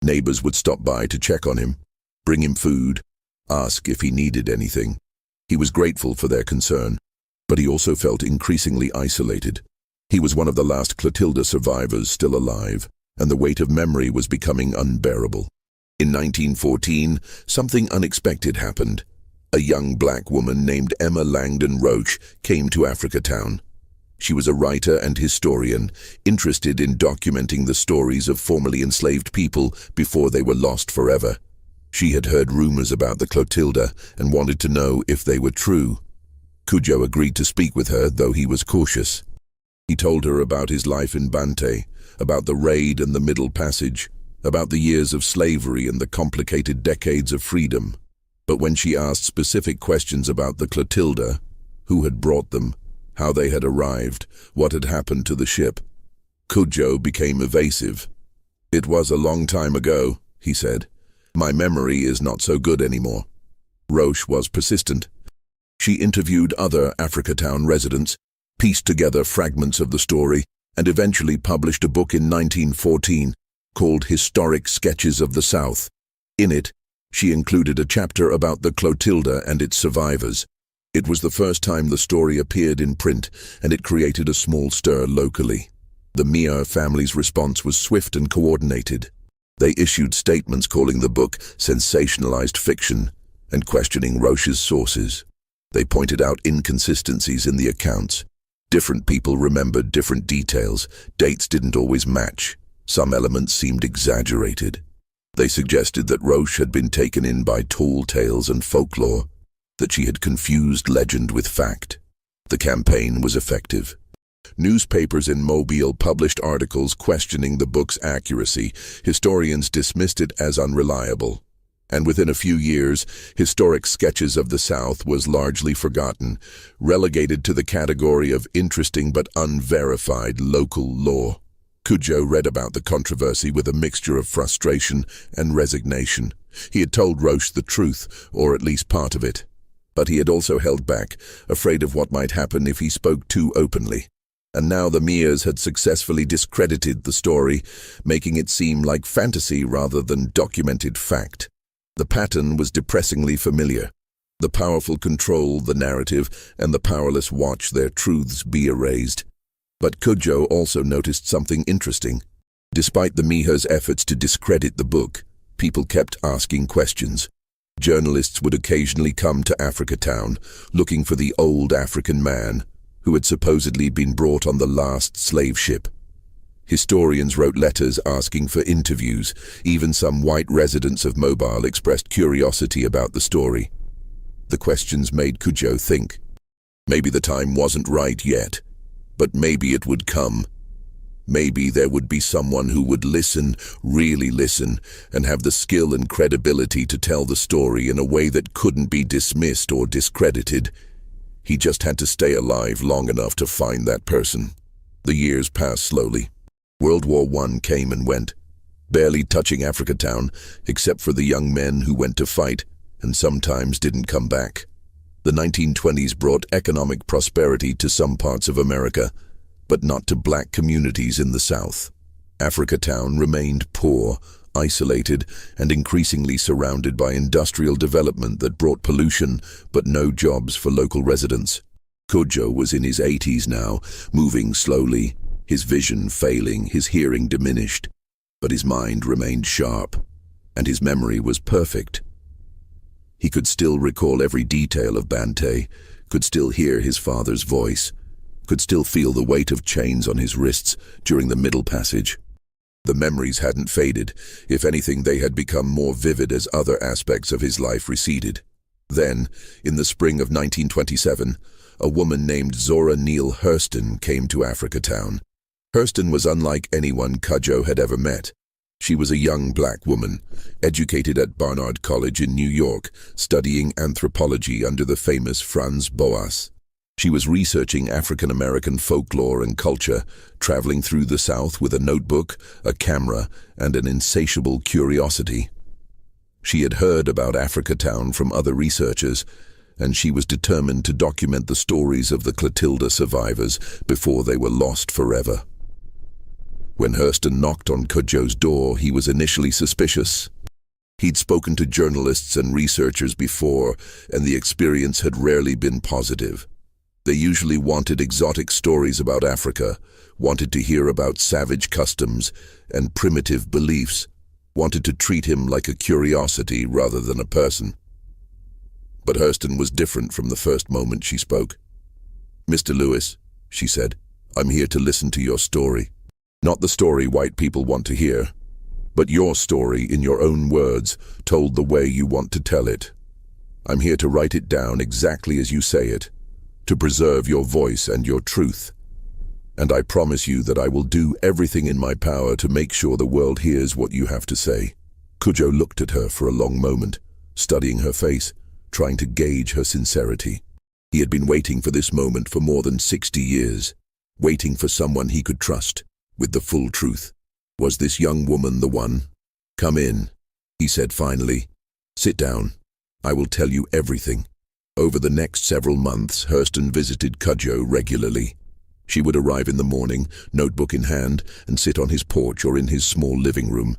Neighbors would stop by to check on him, bring him food, ask if he needed anything. He was grateful for their concern, but he also felt increasingly isolated. He was one of the last Clotilda survivors still alive, and the weight of memory was becoming unbearable. In 1914, something unexpected happened. A young black woman named Emma Langdon Roach came to Africa Town. She was a writer and historian, interested in documenting the stories of formerly enslaved people before they were lost forever. She had heard rumors about the Clotilda and wanted to know if they were true. CUDJO agreed to speak with her, though he was cautious. He told her about his life in Bante, about the raid and the Middle Passage, about the years of slavery and the complicated decades of freedom. But when she asked specific questions about the Clotilda, who had brought them, how they had arrived, what had happened to the ship, CUDJO became evasive. "It was a long time ago," he said. "My memory is not so good anymore." Roche was persistent. She interviewed other Africa Town residents, pieced together fragments of the story, and eventually published a book in 1914 called Historic Sketches of the South. In it, she included a chapter about the Clotilda and its survivors. It was the first time the story appeared in print, and it created a small stir locally. The Mia family's response was swift and coordinated. They issued statements calling the book sensationalized fiction and questioning Roche's sources. They pointed out inconsistencies in the accounts. Different people remembered different details. Dates didn't always match. Some elements seemed exaggerated. They suggested that Roche had been taken in by tall tales and folklore, that she had confused legend with fact. The campaign was effective. Newspapers in Mobile published articles questioning the book's accuracy. Historians dismissed it as unreliable. And within a few years, historic sketches of the South was largely forgotten, relegated to the category of interesting but unverified local lore. CUDJO read about the controversy with a mixture of frustration and resignation. He had told Roche the truth, or at least part of it. But he had also held back, afraid of what might happen if he spoke too openly. And now the Mias had successfully discredited the story, making it seem like fantasy rather than documented fact. The pattern was depressingly familiar. The powerful control the narrative, and the powerless watch their truths be erased. But CUDJO also noticed something interesting. Despite the Miha's efforts to discredit the book, people kept asking questions. Journalists would occasionally come to Africa Town, looking for the old African man, who had supposedly been brought on the last slave ship. Historians wrote letters asking for interviews. Even some white residents of Mobile expressed curiosity about the story. The questions made CUDJO think. Maybe the time wasn't right yet, but maybe it would come. Maybe there would be someone who would listen, really listen, and have the skill and credibility to tell the story in a way that couldn't be dismissed or discredited. He just had to stay alive long enough to find that person. The years passed slowly. World War I came and went, barely touching Africa Town, except for the young men who went to fight and sometimes didn't come back. The 1920s brought economic prosperity to some parts of America, but not to black communities in the South. Africa Town remained poor, isolated, and increasingly surrounded by industrial development that brought pollution but no jobs for local residents. CUDJO was in his 80s now, moving slowly, his vision failing, his hearing diminished, but his mind remained sharp, and his memory was perfect. He could still recall every detail of Bante, could still hear his father's voice, could still feel the weight of chains on his wrists during the Middle Passage. The memories hadn't faded. If anything, they had become more vivid as other aspects of his life receded. Then, in the spring of 1927, a woman named Zora Neale Hurston came to Africa Town. Hurston was unlike anyone CUDJO had ever met. She was a young black woman, educated at Barnard College in New York, studying anthropology under the famous Franz Boas. She was researching African-American folklore and culture, traveling through the South with a notebook, a camera, and an insatiable curiosity. She had heard about Africa Town from other researchers, and she was determined to document the stories of the Clotilda survivors before they were lost forever. When Hurston knocked on CUDJO's door, he was initially suspicious. He'd spoken to journalists and researchers before, and the experience had rarely been positive. They usually wanted exotic stories about Africa, wanted to hear about savage customs and primitive beliefs, wanted to treat him like a curiosity rather than a person. But Hurston was different from the first moment she spoke. "Mr. Lewis," she said, "I'm here to listen to your story. Not the story white people want to hear, but your story in your own words, told the way you want to tell it. I'm here to write it down exactly as you say it, to preserve your voice and your truth. And I promise you that I will do everything in my power to make sure the world hears what you have to say." CUDJO looked at her for a long moment, studying her face, trying to gauge her sincerity. He had been waiting for this moment for more than 60 years, waiting for someone he could trust, with the full truth. Was this young woman the one? "Come in," he said finally. "Sit down. I will tell you everything." Over the next several months, Hurston visited CUDJO regularly. She would arrive in the morning, notebook in hand, and sit on his porch or in his small living room.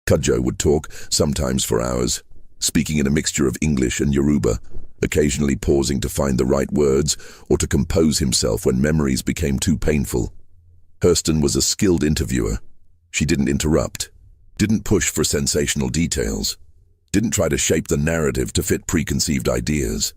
CUDJO would talk, sometimes for hours, speaking in a mixture of English and Yoruba, occasionally pausing to find the right words or to compose himself when memories became too painful. Hurston was a skilled interviewer. She didn't interrupt, didn't push for sensational details, didn't try to shape the narrative to fit preconceived ideas.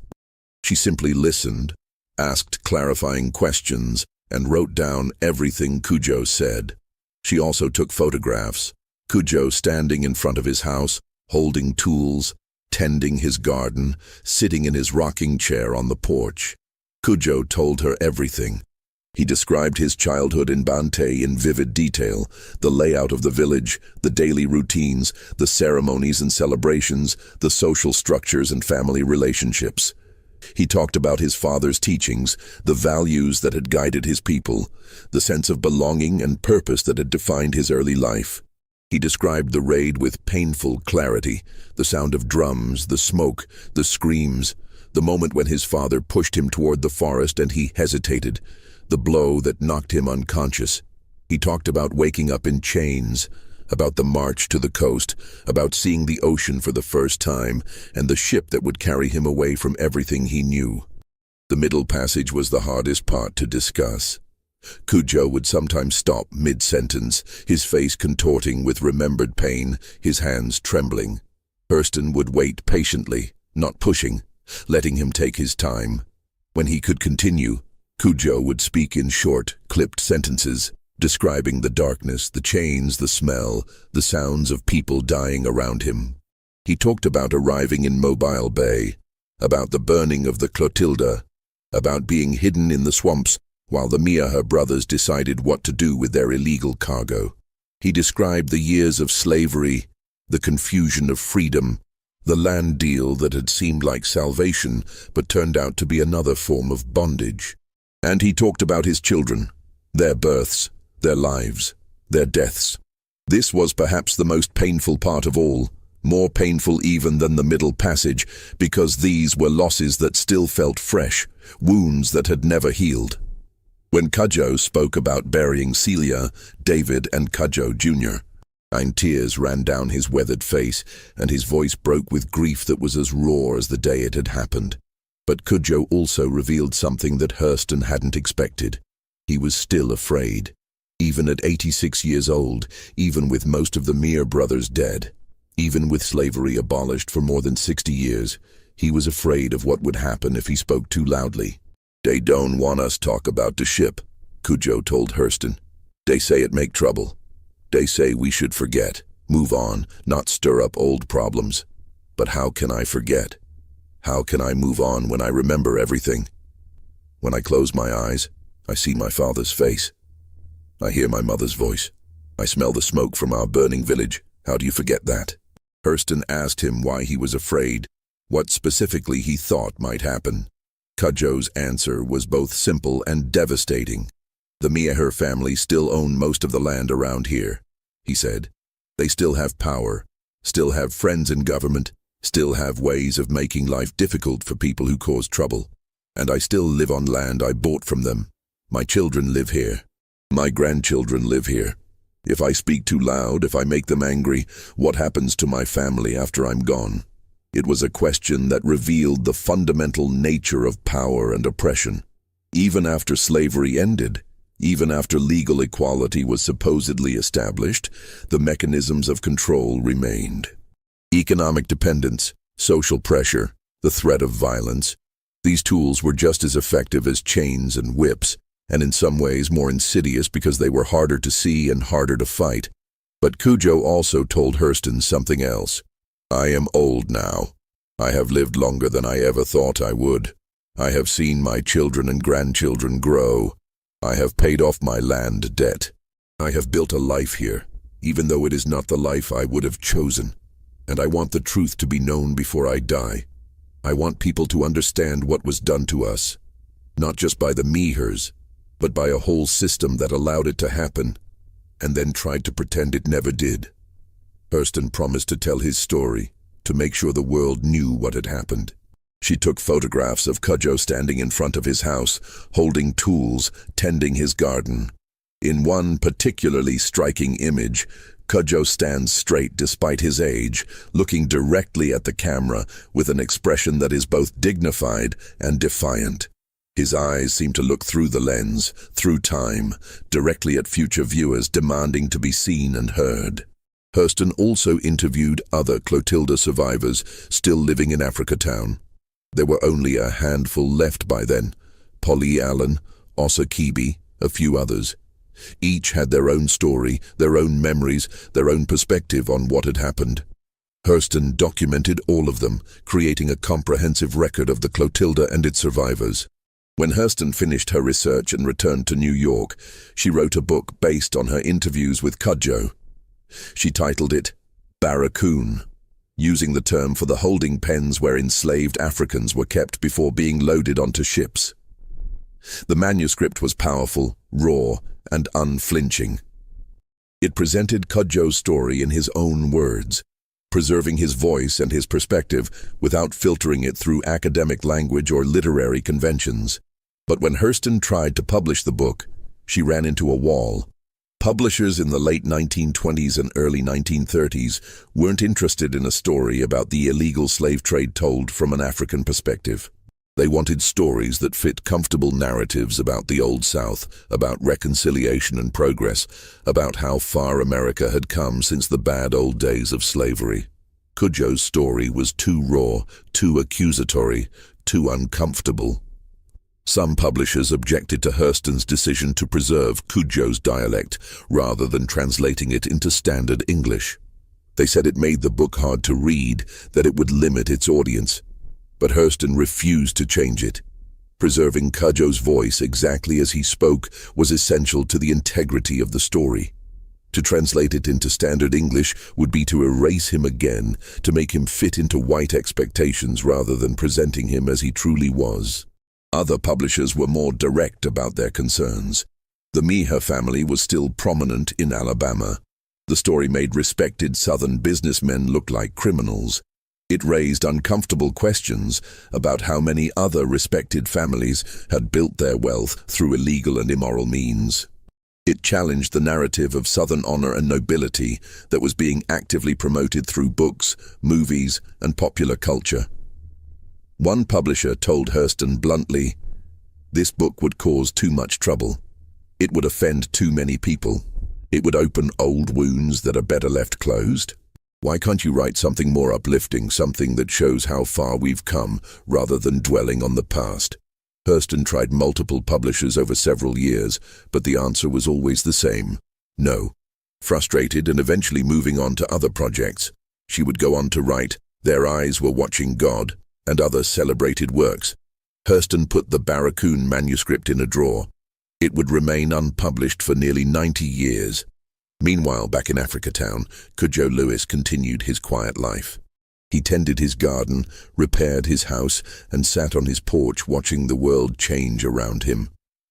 She simply listened, asked clarifying questions, and wrote down everything CUDJO said. She also took photographs. CUDJO standing in front of his house, holding tools, tending his garden, sitting in his rocking chair on the porch. CUDJO told her everything. He described his childhood in Bante in vivid detail, the layout of the village, the daily routines, the ceremonies and celebrations, the social structures and family relationships. He talked about his father's teachings, the values that had guided his people, the sense of belonging and purpose that had defined his early life. He described the raid with painful clarity, the sound of drums, the smoke, the screams, the moment when his father pushed him toward the forest and he hesitated, the blow that knocked him unconscious. He talked about waking up in chains, about the march to the coast, about seeing the ocean for the first time, and the ship that would carry him away from everything he knew. The middle passage was the hardest part to discuss. CUDJO would sometimes stop mid-sentence, his face contorting with remembered pain, his hands trembling. Hurston would wait patiently, not pushing, letting him take his time. When he could continue, CUDJO would speak in short, clipped sentences, describing the darkness, the chains, the smell, the sounds of people dying around him. He talked about arriving in Mobile Bay, about the burning of the Clotilda, about being hidden in the swamps while the Mia, her brothers, decided what to do with their illegal cargo. He described the years of slavery, the confusion of freedom, the land deal that had seemed like salvation but turned out to be another form of bondage. And he talked about his children, their births, their lives, their deaths. This was perhaps the most painful part of all, more painful even than the middle passage, because these were losses that still felt fresh, wounds that had never healed. When CUDJO spoke about burying Celia, David, and CUDJO Jr., 9 tears ran down his weathered face, and his voice broke with grief that was as raw as the day it had happened. But CUDJO also revealed something that Hurston hadn't expected. He was still afraid. Even at 86 years old, even with most of the Mir brothers dead, even with slavery abolished for more than 60 years, he was afraid of what would happen if he spoke too loudly. "They don't want us talk about the ship," CUDJO told Hurston. "They say it make trouble. They say we should forget, move on, not stir up old problems. But how can I forget? How can I move on when I remember everything? When I close my eyes, I see my father's face. I hear my mother's voice. I smell the smoke from our burning village. How do you forget that?" Hurston asked him why he was afraid, what specifically he thought might happen. CUDJO's answer was both simple and devastating. "The Mia family still own most of the land around here," he said. "They still have power, still have friends in government, still have ways of making life difficult for people who cause trouble. And I still live on land I bought from them. My children live here. My grandchildren live here. If I speak too loud, if I make them angry, what happens to my family after I'm gone?" It was a question that revealed the fundamental nature of power and oppression. Even after slavery ended, even after legal equality was supposedly established, the mechanisms of control remained. Economic dependence, social pressure, the threat of violence. These tools were just as effective as chains and whips, and in some ways more insidious because they were harder to see and harder to fight. But CUDJO also told Hurston something else. "I am old now. I have lived longer than I ever thought I would. I have seen my children and grandchildren grow. I have paid off my land debt. I have built a life here, even though it is not the life I would have chosen. And I want the truth to be known before I die. I want people to understand what was done to us, not just by the Mihers, but by a whole system that allowed it to happen, and then tried to pretend it never did." Hurston promised to tell his story, to make sure the world knew what had happened. She took photographs of CUDJO standing in front of his house, holding tools, tending his garden. In one particularly striking image, CUDJO stands straight despite his age, looking directly at the camera with an expression that is both dignified and defiant. His eyes seem to look through the lens, through time, directly at future viewers demanding to be seen and heard. Hurston also interviewed other Clotilda survivors still living in Africa Town. There were only a handful left by then: Polly Allen, Ossa Kibi, a few others. Each had their own story, their own memories, their own perspective on what had happened. Hurston documented all of them, creating a comprehensive record of the Clotilda and its survivors. When Hurston finished her research and returned to New York, she wrote a book based on her interviews with CUDJO. She titled it Barracoon, using the term for the holding pens where enslaved Africans were kept before being loaded onto ships. The manuscript was powerful, raw, and unflinching. It presented CUDJO's story in his own words, preserving his voice and his perspective without filtering it through academic language or literary conventions. But when Hurston tried to publish the book, she ran into a wall. Publishers in the late 1920s and early 1930s weren't interested in a story about the illegal slave trade told from an African perspective. They wanted stories that fit comfortable narratives about the Old South, about reconciliation and progress, about how far America had come since the bad old days of slavery. CUDJO's story was too raw, too accusatory, too uncomfortable. Some publishers objected to Hurston's decision to preserve CUDJO's dialect rather than translating it into standard English. They said it made the book hard to read, that it would limit its audience. But Hurston refused to change it. Preserving CUDJO's voice exactly as he spoke was essential to the integrity of the story. To translate it into standard English would be to erase him again, to make him fit into white expectations rather than presenting him as he truly was. Other publishers were more direct about their concerns. The Meeher family was still prominent in Alabama. The story made respected Southern businessmen look like criminals. It raised uncomfortable questions about how many other respected families had built their wealth through illegal and immoral means. It challenged the narrative of Southern honor and nobility that was being actively promoted through books, movies, and popular culture. One publisher told Hurston bluntly, "This book would cause too much trouble. It would offend too many people. It would open old wounds that are better left closed. Why can't you write something more uplifting, something that shows how far we've come, rather than dwelling on the past?" Hurston tried multiple publishers over several years, but the answer was always the same: no. Frustrated and eventually moving on to other projects, she would go on to write Their Eyes Were Watching God and other celebrated works. Hurston put the Barracoon manuscript in a drawer. It would remain unpublished for nearly 90 years. Meanwhile, back in Africatown, CUDJO Lewis continued his quiet life. He tended his garden, repaired his house, and sat on his porch watching the world change around him.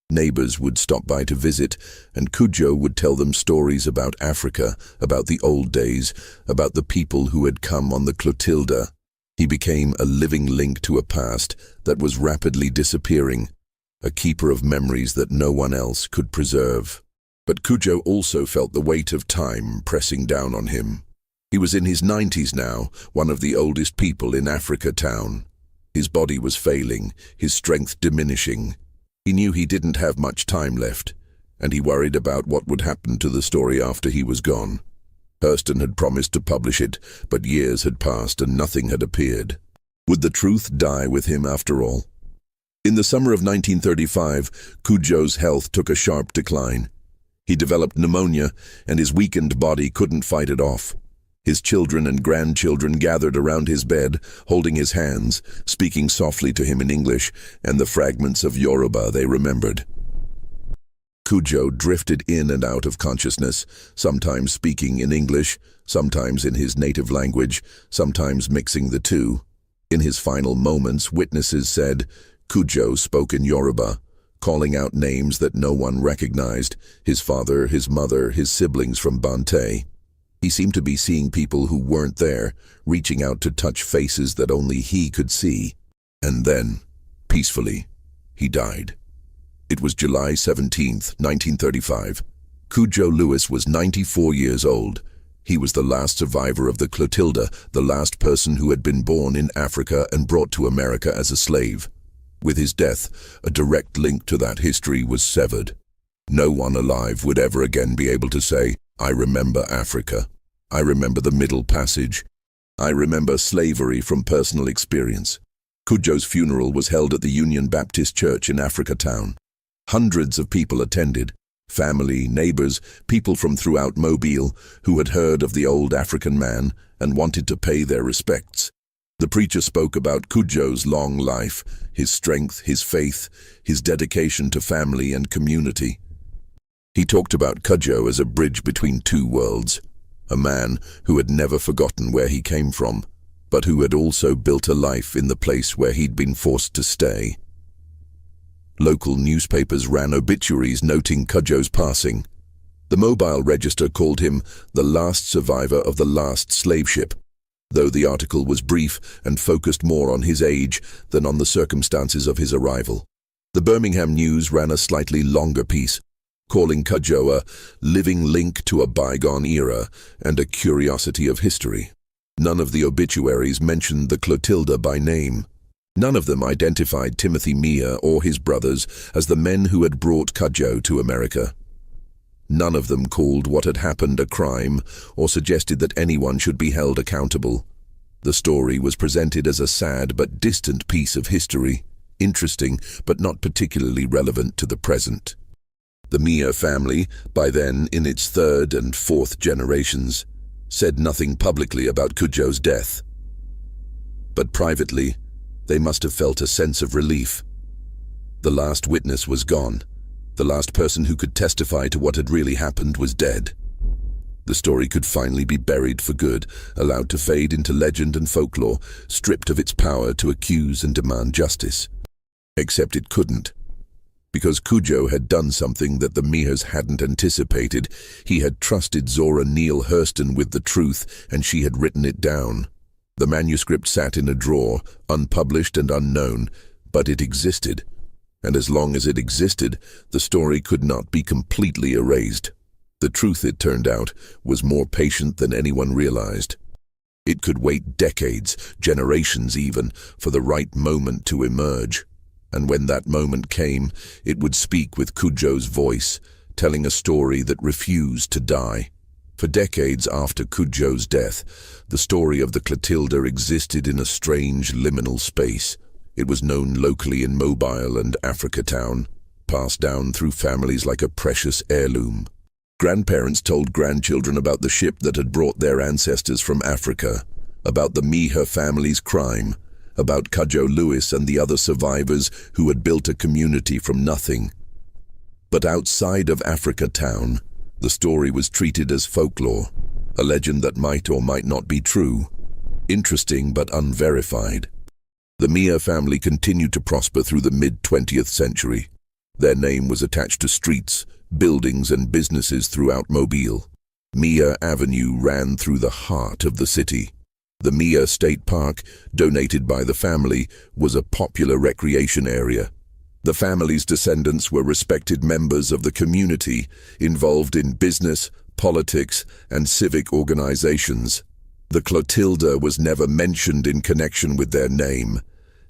Neighbors would stop by to visit, and CUDJO would tell them stories about Africa, about the old days, about the people who had come on the Clotilda. He became a living link to a past that was rapidly disappearing, a keeper of memories that no one else could preserve. But CUDJO also felt the weight of time pressing down on him. He was in his 90s now, one of the oldest people in Africatown. His body was failing, his strength diminishing. He knew he didn't have much time left, and he worried about what would happen to the story after he was gone. Hurston had promised to publish it, but years had passed and nothing had appeared. Would the truth die with him after all? In the summer of 1935, CUDJO's health took a sharp decline. He developed pneumonia, and his weakened body couldn't fight it off. His children and grandchildren gathered around his bed, holding his hands, speaking softly to him in English and the fragments of Yoruba they remembered. CUDJO drifted in and out of consciousness, sometimes speaking in English, sometimes in his native language, sometimes mixing the two. In his final moments, witnesses said, CUDJO spoke in Yoruba, calling out names that no one recognized: his father, his mother, his siblings from Bante. He seemed to be seeing people who weren't there, reaching out to touch faces that only he could see. And then, peacefully, he died. It was July 17th, 1935. CUDJO Lewis was 94 years old. He was the last survivor of the Clotilda, the last person who had been born in Africa and brought to America as a slave. With his death, a direct link to that history was severed. No one alive would ever again be able to say, "I remember Africa. I remember the Middle Passage. I remember slavery from personal experience." CUDJO's funeral was held at the Union Baptist Church in Africa Town. Hundreds of people attended, family, neighbors, people from throughout Mobile who had heard of the old African man and wanted to pay their respects. The preacher spoke about CUDJO's long life, his strength, his faith, his dedication to family and community. He talked about CUDJO as a bridge between two worlds, a man who had never forgotten where he came from, but who had also built a life in the place where he'd been forced to stay. Local newspapers ran obituaries noting CUDJO's passing. The Mobile Register called him the last survivor of the last slave ship, though the article was brief and focused more on his age than on the circumstances of his arrival. The Birmingham News ran a slightly longer piece, calling CUDJO a living link to a bygone era and a curiosity of history. None of the obituaries mentioned the Clotilda by name. None of them identified Timothy Meagher or his brothers as the men who had brought CUDJO to America. None of them called what had happened a crime or suggested that anyone should be held accountable. The story was presented as a sad but distant piece of history, interesting but not particularly relevant to the present. The Meagher family, by then in its third and fourth generations, said nothing publicly about CUDJO's death. But privately, they must have felt a sense of relief. The last witness was gone. The last person who could testify to what had really happened was dead. The story could finally be buried for good, allowed to fade into legend and folklore, stripped of its power to accuse and demand justice. Except it couldn't. Because CUDJO had done something that the Meaghers hadn't anticipated. He had trusted Zora Neale Hurston with the truth, and she had written it down. The manuscript sat in a drawer, unpublished and unknown, but it existed. And as long as it existed, the story could not be completely erased. The truth, it turned out, was more patient than anyone realized. It could wait decades, generations even, for the right moment to emerge. And when that moment came, it would speak with CUDJO's voice, telling a story that refused to die. For decades after CUDJO's death, the story of the Clotilda existed in a strange liminal space. It was known locally in Mobile and Africa Town, passed down through families like a precious heirloom. Grandparents told grandchildren about the ship that had brought their ancestors from Africa, about the Meagher family's crime, about CUDJO Lewis and the other survivors who had built a community from nothing. But outside of Africa Town, the story was treated as folklore, a legend that might or might not be true, interesting but unverified. The Meagher family continued to prosper through the mid-20th century. Their name was attached to streets, buildings and businesses throughout Mobile. Meagher Avenue ran through the heart of the city. The Meagher State Park, donated by the family, was a popular recreation area. The family's descendants were respected members of the community, involved in business, politics, and civic organizations. The Clotilda was never mentioned in connection with their name,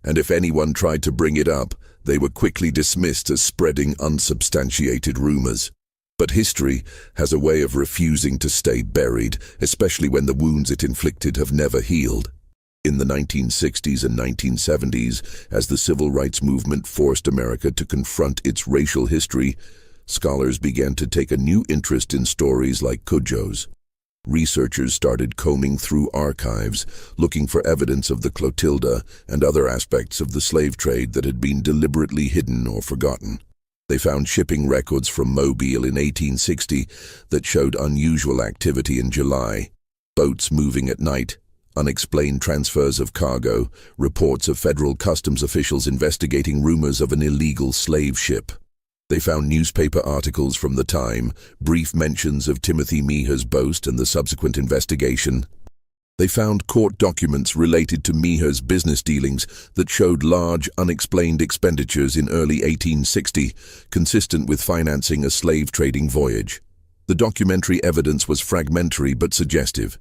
and if anyone tried to bring it up, they were quickly dismissed as spreading unsubstantiated rumors. But history has a way of refusing to stay buried, especially when the wounds it inflicted have never healed. In the 1960s and 1970s, as the civil rights movement forced America to confront its racial history, scholars began to take a new interest in stories like CUDJO's. Researchers started combing through archives, looking for evidence of the Clotilda and other aspects of the slave trade that had been deliberately hidden or forgotten. They found shipping records from Mobile in 1860 that showed unusual activity in July. Boats moving at night, unexplained transfers of cargo, reports of federal customs officials investigating rumors of an illegal slave ship. They found newspaper articles from the time, brief mentions of Timothy Meagher's boast and the subsequent investigation. They found court documents related to Meagher's business dealings that showed large, unexplained expenditures in early 1860, consistent with financing a slave-trading voyage. The documentary evidence was fragmentary but suggestive.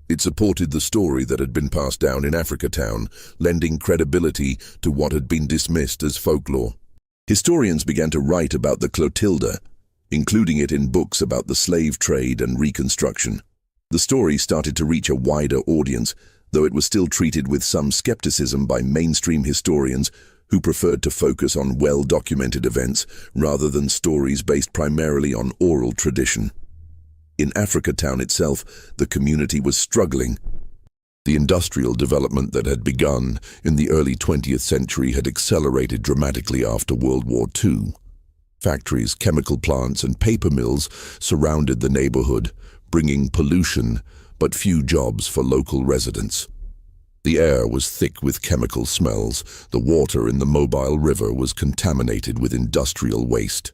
It supported the story that had been passed down in Africa Town, lending credibility to what had been dismissed as folklore. Historians began to write about the Clotilda, including it in books about the slave trade and Reconstruction. The story started to reach a wider audience, though it was still treated with some skepticism by mainstream historians who preferred to focus on well-documented events rather than stories based primarily on oral tradition. In Africa Town itself, the community was struggling. The industrial development that had begun in the early 20th century had accelerated dramatically after World War II. Factories, chemical plants, and paper mills surrounded the neighborhood, bringing pollution but few jobs for local residents. The air was thick with chemical smells. The water in the Mobile River was contaminated with industrial waste.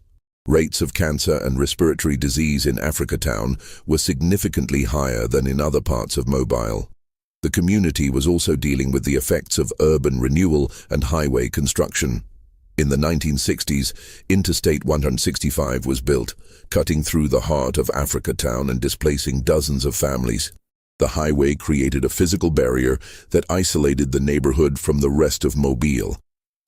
Rates of cancer and respiratory disease in Africa Town were significantly higher than in other parts of Mobile. The community was also dealing with the effects of urban renewal and highway construction. In the 1960s, Interstate 165 was built, cutting through the heart of Africa Town and displacing dozens of families. The highway created a physical barrier that isolated the neighborhood from the rest of Mobile,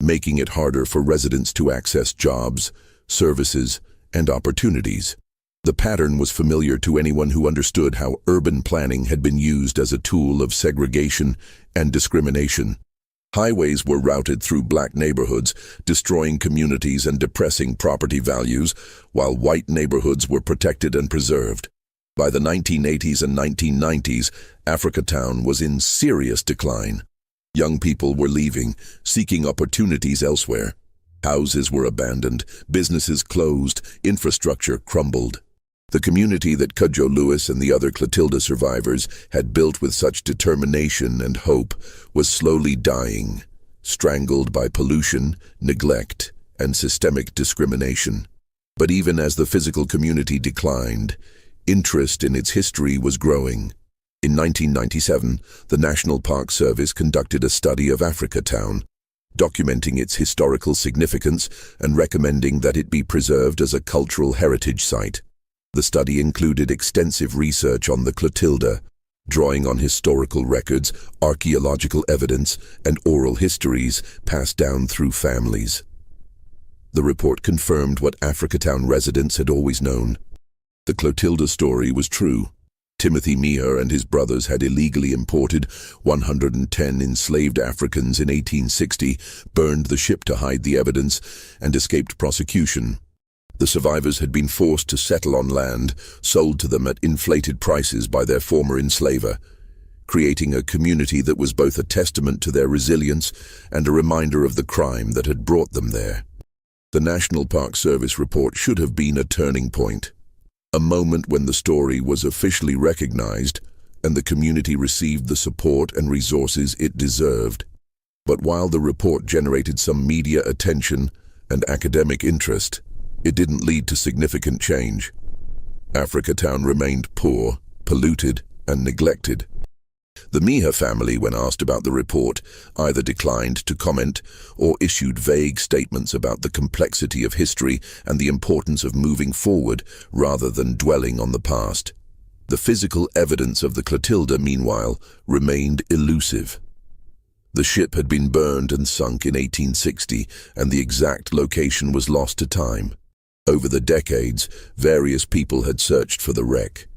making it harder for residents to access jobs, services, and opportunities. The pattern was familiar to anyone who understood how urban planning had been used as a tool of segregation and discrimination. Highways were routed through black neighborhoods, destroying communities and depressing property values, while white neighborhoods were protected and preserved. By the 1980s and 1990s, Africa Town was in serious decline. Young people were leaving, seeking opportunities elsewhere. Houses were abandoned, businesses closed, infrastructure crumbled. The community that CUDJO Lewis and the other Clotilda survivors had built with such determination and hope was slowly dying, strangled by pollution, neglect, and systemic discrimination. But even as the physical community declined, interest in its history was growing. In 1997, the National Park Service conducted a study of Africa Town, documenting its historical significance and recommending that it be preserved as a cultural heritage site. The study included extensive research on the Clotilda, drawing on historical records, archaeological evidence, and oral histories passed down through families. The report confirmed what Africa Town residents had always known. The Clotilda story was true. Timothy Meagher and his brothers had illegally imported 110 enslaved Africans in 1860, burned the ship to hide the evidence, and escaped prosecution. The survivors had been forced to settle on land, sold to them at inflated prices by their former enslaver, creating a community that was both a testament to their resilience and a reminder of the crime that had brought them there. The National Park Service report should have been a turning point, a moment when the story was officially recognized and the community received the support and resources it deserved. But while the report generated some media attention and academic interest, it didn't lead to significant change. Africa Town remained poor, polluted, and neglected. The Meagher family, when asked about the report, either declined to comment or issued vague statements about the complexity of history and the importance of moving forward rather than dwelling on the past. The physical evidence of the Clotilda, meanwhile, remained elusive. The ship had been burned and sunk in 1860, and the exact location was lost to time. Over the decades, various people had searched for the wreck.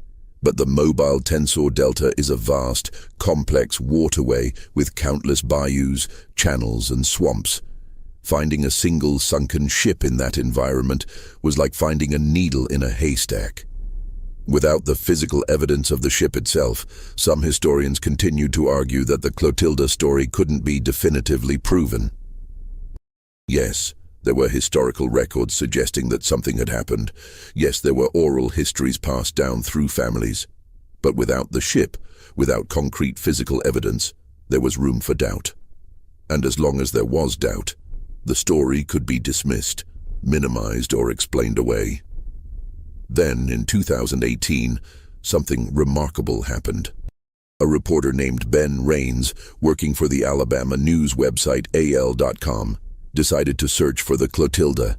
But the Mobile Tensor Delta is a vast, complex waterway with countless bayous, channels, and swamps. Finding a single sunken ship in that environment was like finding a needle in a haystack. Without the physical evidence of the ship itself, some historians continued to argue that the Clotilda story couldn't be definitively proven. Yes, there were historical records suggesting that something had happened. Yes, there were oral histories passed down through families. But without the ship, without concrete physical evidence, there was room for doubt. And as long as there was doubt, the story could be dismissed, minimized, or explained away. Then, in 2018, something remarkable happened. A reporter named Ben Raines, working for the Alabama news website AL.com, decided to search for the Clotilda.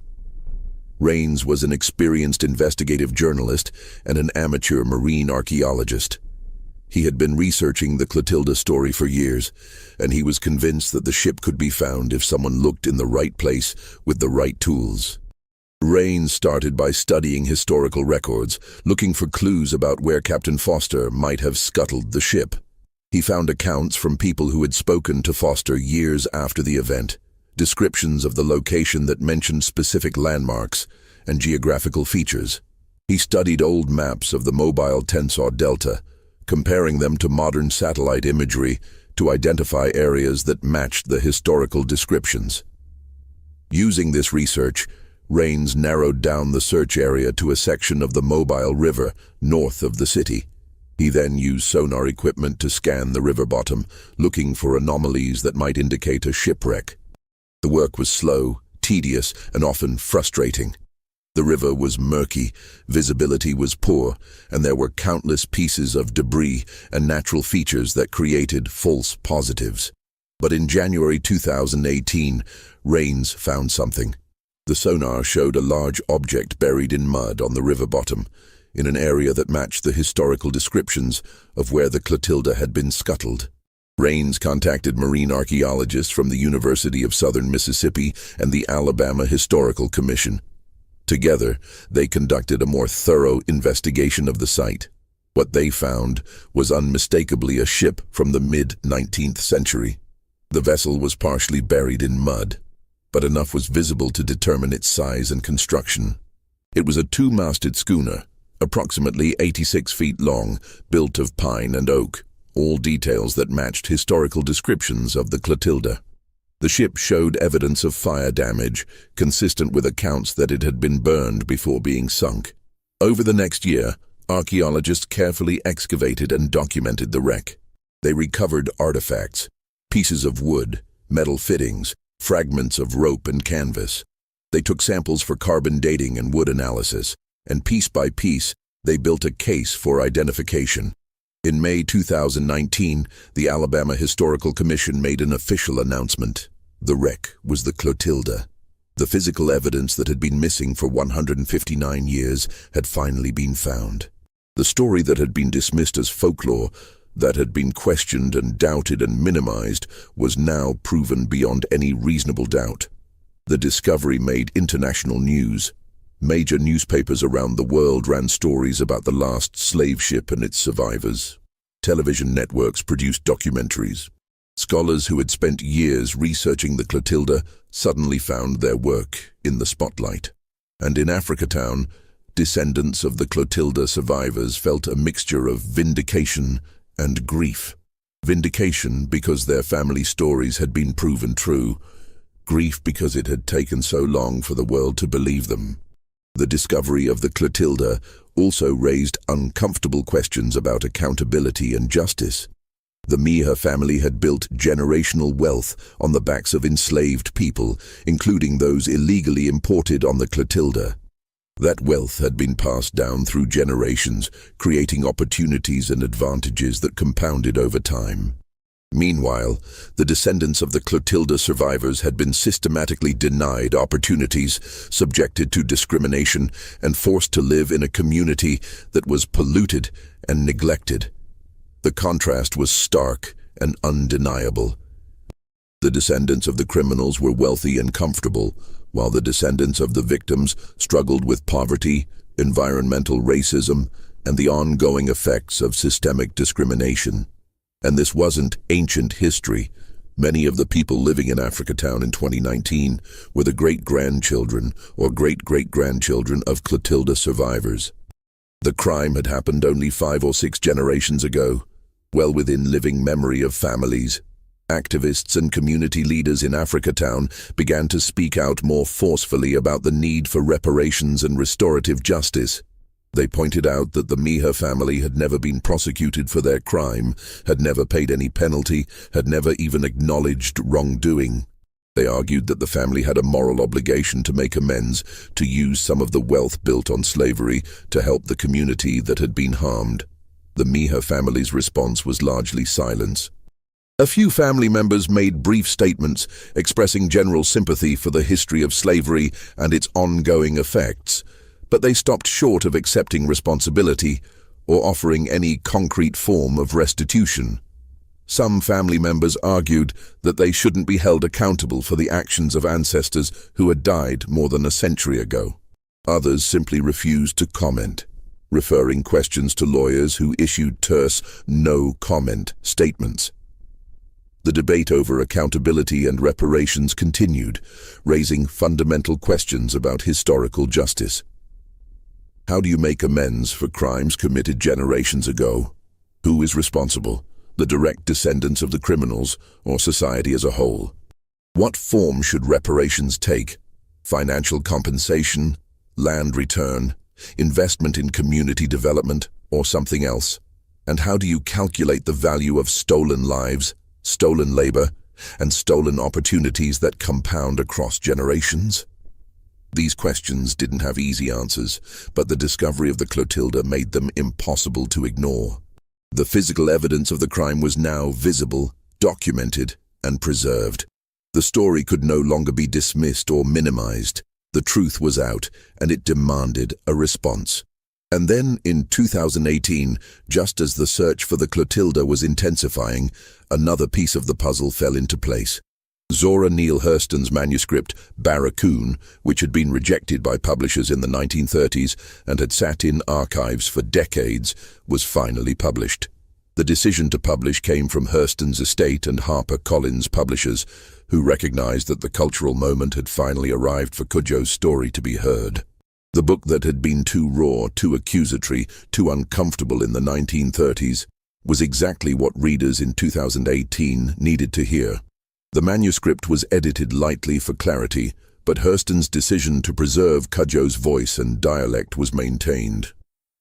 Raines was an experienced investigative journalist and an amateur marine archaeologist. He had been researching the Clotilda story for years, and he was convinced that the ship could be found if someone looked in the right place with the right tools. Raines started by studying historical records, looking for clues about where Captain Foster might have scuttled the ship. He found accounts from people who had spoken to Foster years after the event, descriptions of the location that mentioned specific landmarks and geographical features. He studied old maps of the mobile Tensor Delta, comparing them to modern satellite imagery to identify areas that matched the historical descriptions. Using this research, Rains narrowed down the search area to a section of the Mobile River north of the city. He then used sonar equipment to scan the river bottom, looking for anomalies that might indicate a shipwreck. The work was slow, tedious, and often frustrating. The river was murky, visibility was poor, and there were countless pieces of debris and natural features that created false positives. But in January 2018, Rains found something. The sonar showed a large object buried in mud on the river bottom, in an area that matched the historical descriptions of where the Clotilda had been scuttled. Rains contacted marine archaeologists from the University of Southern Mississippi and the Alabama Historical Commission. Together, they conducted a more thorough investigation of the site. What they found was unmistakably a ship from the mid-19th century. The vessel was partially buried in mud, but enough was visible to determine its size and construction. It was a two-masted schooner, approximately 86 feet long, built of pine and oak, all details that matched historical descriptions of the Clotilda. The ship showed evidence of fire damage, consistent with accounts that it had been burned before being sunk. Over the next year, archaeologists carefully excavated and documented the wreck. They recovered artifacts, pieces of wood, metal fittings, fragments of rope and canvas. They took samples for carbon dating and wood analysis, and piece by piece, they built a case for identification. In May 2019, the Alabama Historical Commission made an official announcement. The wreck was the Clotilda. The physical evidence that had been missing for 159 years had finally been found. The story that had been dismissed as folklore, that had been questioned and doubted and minimized, was now proven beyond any reasonable doubt. The discovery made international news. Major newspapers around the world ran stories about the last slave ship and its survivors. Television networks produced documentaries. Scholars who had spent years researching the Clotilda suddenly found their work in the spotlight. And in Africatown, descendants of the Clotilda survivors felt a mixture of vindication and grief. Vindication because their family stories had been proven true. Grief because it had taken so long for the world to believe them. The discovery of the Clotilda also raised uncomfortable questions about accountability and justice. The Miha family had built generational wealth on the backs of enslaved people, including those illegally imported on the Clotilda. That wealth had been passed down through generations, creating opportunities and advantages that compounded over time. Meanwhile, the descendants of the Clotilda survivors had been systematically denied opportunities, subjected to discrimination, and forced to live in a community that was polluted and neglected. The contrast was stark and undeniable. The descendants of the criminals were wealthy and comfortable, while the descendants of the victims struggled with poverty, environmental racism, and the ongoing effects of systemic discrimination. And this wasn't ancient history. Many of the people living in Africatown in 2019 were the great-grandchildren or great-great-grandchildren of Clotilda survivors. The crime had happened only 5 or 6 generations ago, well within living memory of families. Activists and community leaders in Africatown began to speak out more forcefully about the need for reparations and restorative justice. They pointed out that the Miha family had never been prosecuted for their crime, had never paid any penalty, had never even acknowledged wrongdoing. They argued that the family had a moral obligation to make amends, to use some of the wealth built on slavery to help the community that had been harmed. The Miha family's response was largely silence. A few family members made brief statements expressing general sympathy for the history of slavery and its ongoing effects, but they stopped short of accepting responsibility or offering any concrete form of restitution. Some family members argued that they shouldn't be held accountable for the actions of ancestors who had died more than a century ago. Others simply refused to comment. referring questions to lawyers who issued terse, no-comment statements. The debate over accountability and reparations continued, raising fundamental questions about historical justice. How do you make amends for crimes committed generations ago? Who is responsible? The direct descendants of the criminals, or society as a whole? What form should reparations take? Financial compensation, land return, investment in community development, or something else? And how do you calculate the value of stolen lives, stolen labor, and stolen opportunities that compound across generations? These questions didn't have easy answers, but the discovery of the Clotilda made them impossible to ignore. The physical evidence of the crime was now visible, documented, and preserved. The story could no longer be dismissed or minimized. The truth was out, and it demanded a response. And then, in 2018, just as the search for the Clotilda was intensifying, another piece of the puzzle fell into place. Zora Neale Hurston's manuscript, Barracoon, which had been rejected by publishers in the 1930s and had sat in archives for decades, was finally published. The decision to publish came from Hurston's estate and HarperCollins publishers, who recognized that the cultural moment had finally arrived for CUDJO's story to be heard. The book that had been too raw, too accusatory, too uncomfortable in the 1930s was exactly what readers in 2018 needed to hear. The manuscript was edited lightly for clarity, but Hurston's decision to preserve CUDJO's voice and dialect was maintained.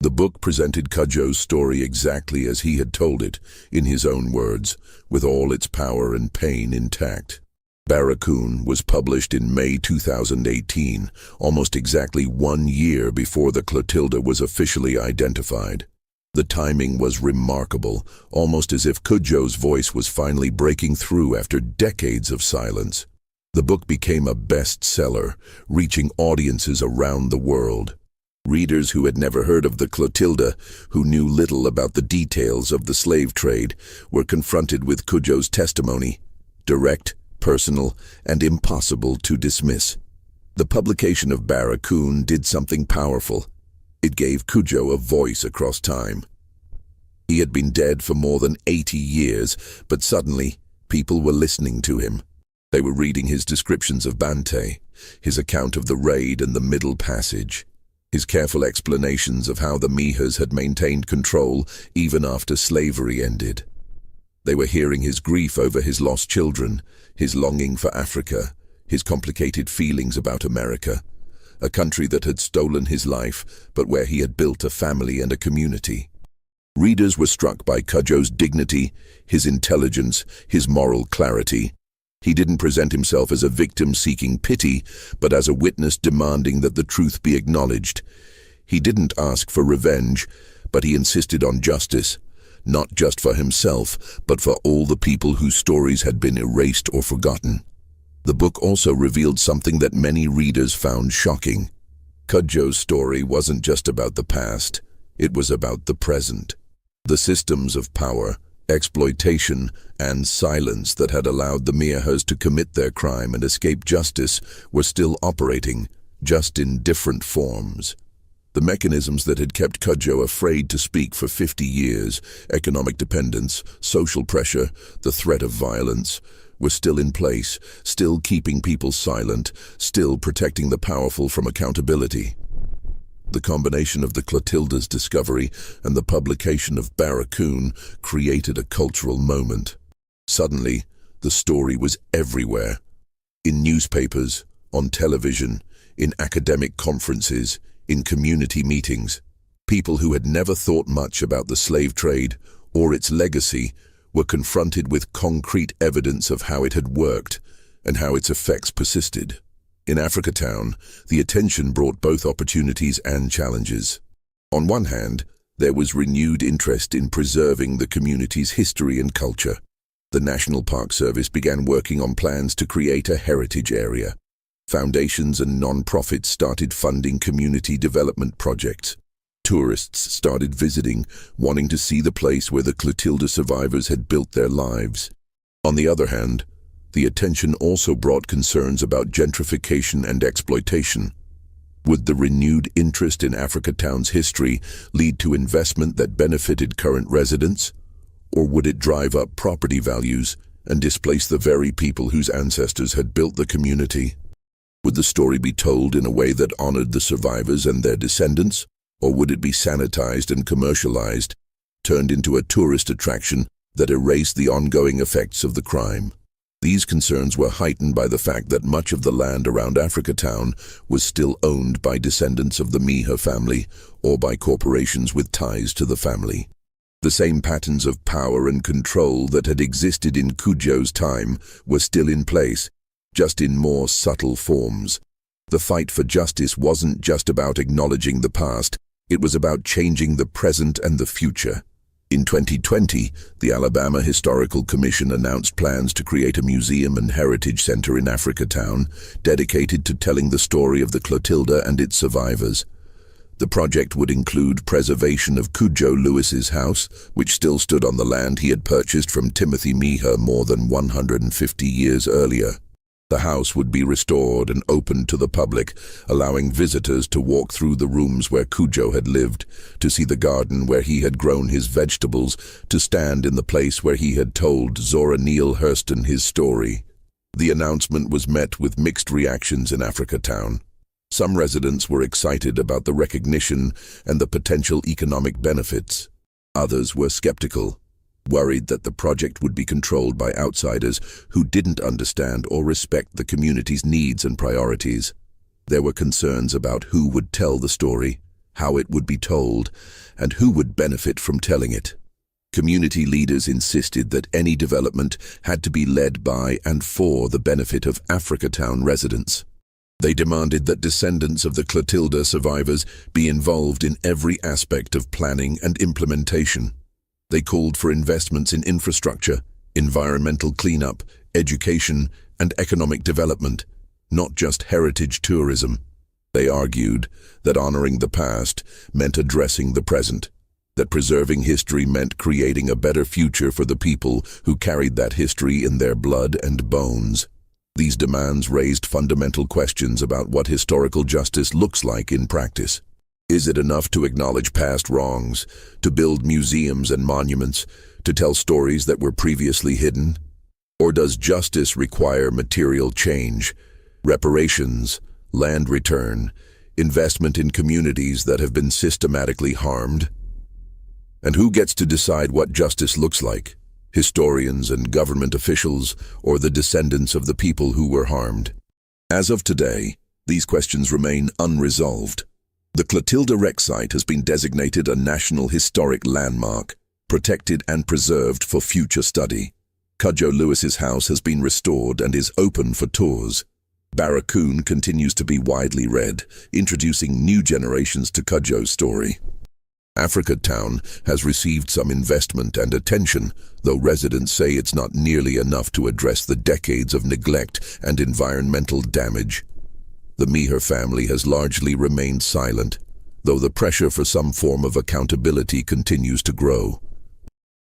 The book presented CUDJO's story exactly as he had told it, in his own words, with all its power and pain intact. Barracoon was published in May 2018, almost exactly 1 year before the Clotilda was officially identified. The timing was remarkable, almost as if CUDJO's voice was finally breaking through after decades of silence. The book became a bestseller, reaching audiences around the world. Readers who had never heard of the Clotilda, who knew little about the details of the slave trade, were confronted with CUDJO's testimony, direct, personal, and impossible to dismiss. The publication of Barracoon did something powerful. It gave CUDJO a voice across time. He had been dead for more than 80 years, but suddenly, people were listening to him. They were reading his descriptions of Bante, his account of the raid and the Middle Passage, his careful explanations of how the Mijas had maintained control even after slavery ended. They were hearing his grief over his lost children, his longing for Africa, his complicated feelings about America, a country that had stolen his life, but where he had built a family and a community. Readers were struck by CUDJO's dignity, his intelligence, his moral clarity. He didn't present himself as a victim seeking pity, but as a witness demanding that the truth be acknowledged. He didn't ask for revenge, but he insisted on justice, not just for himself, but for all the people whose stories had been erased or forgotten. The book also revealed something that many readers found shocking. CUDJO's story wasn't just about the past, it was about the present. The systems of power, exploitation, and silence that had allowed the Mijas to commit their crime and escape justice were still operating, just in different forms. The mechanisms that had kept CUDJO afraid to speak for 50 years, economic dependence, social pressure, the threat of violence, were still in place, still keeping people silent, still protecting the powerful from accountability. The combination of the Clotilda's discovery and the publication of Barracoon created a cultural moment. Suddenly, the story was everywhere. In newspapers, on television, in academic conferences, in community meetings. People who had never thought much about the slave trade or its legacy were confronted with concrete evidence of how it had worked and how its effects persisted. In Africatown, the attention brought both opportunities and challenges. On one hand, there was renewed interest in preserving the community's history and culture. The National Park Service began working on plans to create a heritage area. Foundations and non-profits started funding community development projects. Tourists started visiting, wanting to see the place where the Clotilda survivors had built their lives. On the other hand, the attention also brought concerns about gentrification and exploitation. Would the renewed interest in Africa Town's history lead to investment that benefited current residents? Or would it drive up property values and displace the very people whose ancestors had built the community? Would the story be told in a way that honored the survivors and their descendants? Or would it be sanitized and commercialized, turned into a tourist attraction that erased the ongoing effects of the crime? These concerns were heightened by the fact that much of the land around Africa Town was still owned by descendants of the Miha family or by corporations with ties to the family. The same patterns of power and control that had existed in CUDJO's time were still in place, just in more subtle forms. The fight for justice wasn't just about acknowledging the past, it was about changing the present and the future. In 2020, the Alabama Historical Commission announced plans to create a museum and heritage center in Africa Town, dedicated to telling the story of the Clotilda and its survivors. The project would include preservation of CUDJO Lewis's house, which still stood on the land he had purchased from Timothy Miha more than 150 years earlier. The house would be restored and opened to the public, allowing visitors to walk through the rooms where CUDJO had lived, to see the garden where he had grown his vegetables, to stand in the place where he had told Zora Neale Hurston his story. The announcement was met with mixed reactions in Africa Town. Some residents were excited about the recognition and the potential economic benefits. Others were skeptical, worried that the project would be controlled by outsiders who didn't understand or respect the community's needs and priorities. There were concerns about who would tell the story, how it would be told, and who would benefit from telling it. Community leaders insisted that any development had to be led by and for the benefit of Africa Town residents. They demanded that descendants of the Clotilda survivors be involved in every aspect of planning and implementation. They called for investments in infrastructure, environmental cleanup, education, and economic development, not just heritage tourism. They argued that honoring the past meant addressing the present, that preserving history meant creating a better future for the people who carried that history in their blood and bones. These demands raised fundamental questions about what historical justice looks like in practice. Is it enough to acknowledge past wrongs, to build museums and monuments, to tell stories that were previously hidden? Or does justice require material change, reparations, land return, investment in communities that have been systematically harmed? And who gets to decide what justice looks like? Historians and government officials, or the descendants of the people who were harmed? As of today, these questions remain unresolved. The Clotilda wreck site has been designated a National Historic Landmark, protected and preserved for future study. CUDJO Lewis's house has been restored and is open for tours. Barracoon continues to be widely read, introducing new generations to CUDJO's story. Africa Town has received some investment and attention, though residents say it's not nearly enough to address the decades of neglect and environmental damage. The Miha family has largely remained silent, though the pressure for some form of accountability continues to grow.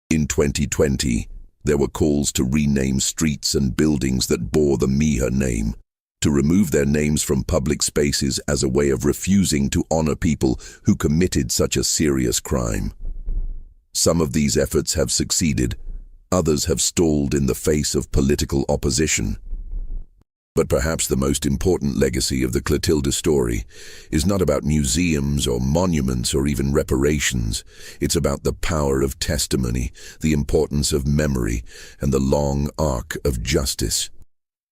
In 2020, there were calls to rename streets and buildings that bore the Miha name, to remove their names from public spaces as a way of refusing to honor people who committed such a serious crime. Some of these efforts have succeeded, others have stalled in the face of political opposition. But perhaps the most important legacy of the Clotilda story is not about museums or monuments or even reparations. It's about the power of testimony, the importance of memory, and the long arc of justice.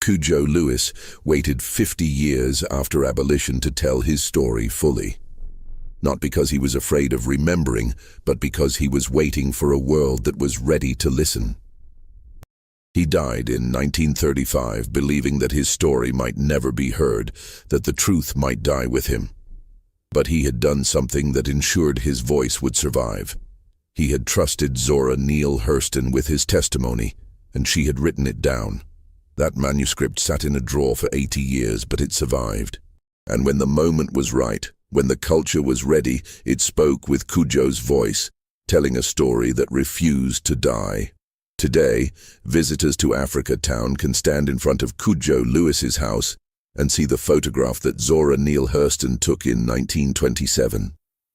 CUDJO Lewis waited 50 years after abolition to tell his story fully. Not because he was afraid of remembering, but because he was waiting for a world that was ready to listen. He died in 1935, believing that his story might never be heard, that the truth might die with him. But he had done something that ensured his voice would survive. He had trusted Zora Neale Hurston with his testimony, and she had written it down. That manuscript sat in a drawer for 80 years, but it survived. And when the moment was right, when the culture was ready, it spoke with CUDJO's voice, telling a story that refused to die. Today, visitors to Africa Town can stand in front of CUDJO Lewis's house and see the photograph that Zora Neale Hurston took in 1927.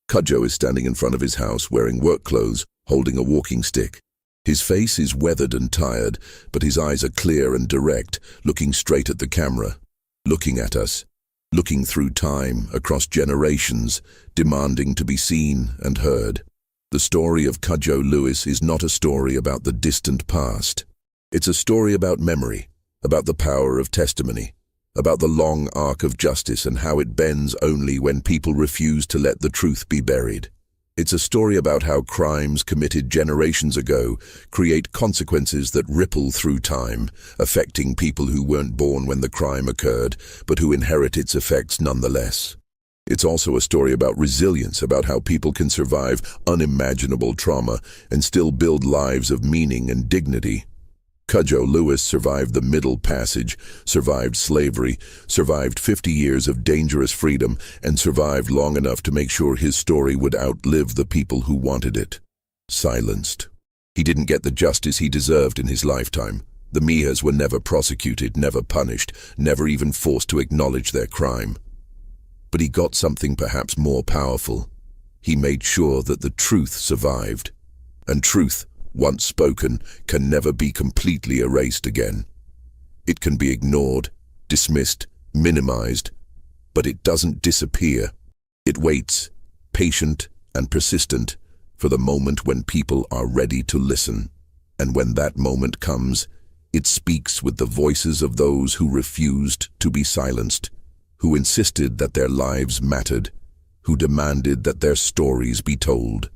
CUDJO is standing in front of his house wearing work clothes, holding a walking stick. His face is weathered and tired, but his eyes are clear and direct, looking straight at the camera, looking at us, looking through time, across generations, demanding to be seen and heard. The story of CUDJO Lewis is not a story about the distant past. It's a story about memory, about the power of testimony, about the long arc of justice and how it bends only when people refuse to let the truth be buried. It's a story about how crimes committed generations ago create consequences that ripple through time, affecting people who weren't born when the crime occurred, but who inherit its effects nonetheless. It's also a story about resilience, about how people can survive unimaginable trauma and still build lives of meaning and dignity. CUDJO Lewis survived the Middle Passage, survived slavery, survived 50 years of dangerous freedom, and survived long enough to make sure his story would outlive the people who wanted it. Silenced. He didn't get the justice he deserved in his lifetime. The Mihas were never prosecuted, never punished, never even forced to acknowledge their crime. But he got something perhaps more powerful. He made sure that the truth survived. And truth, once spoken, can never be completely erased again. It can be ignored, dismissed, minimized, but it doesn't disappear. It waits, patient and persistent, for the moment when people are ready to listen. And when that moment comes, it speaks with the voices of those who refused to be silenced, who insisted that their lives mattered, who demanded that their stories be told.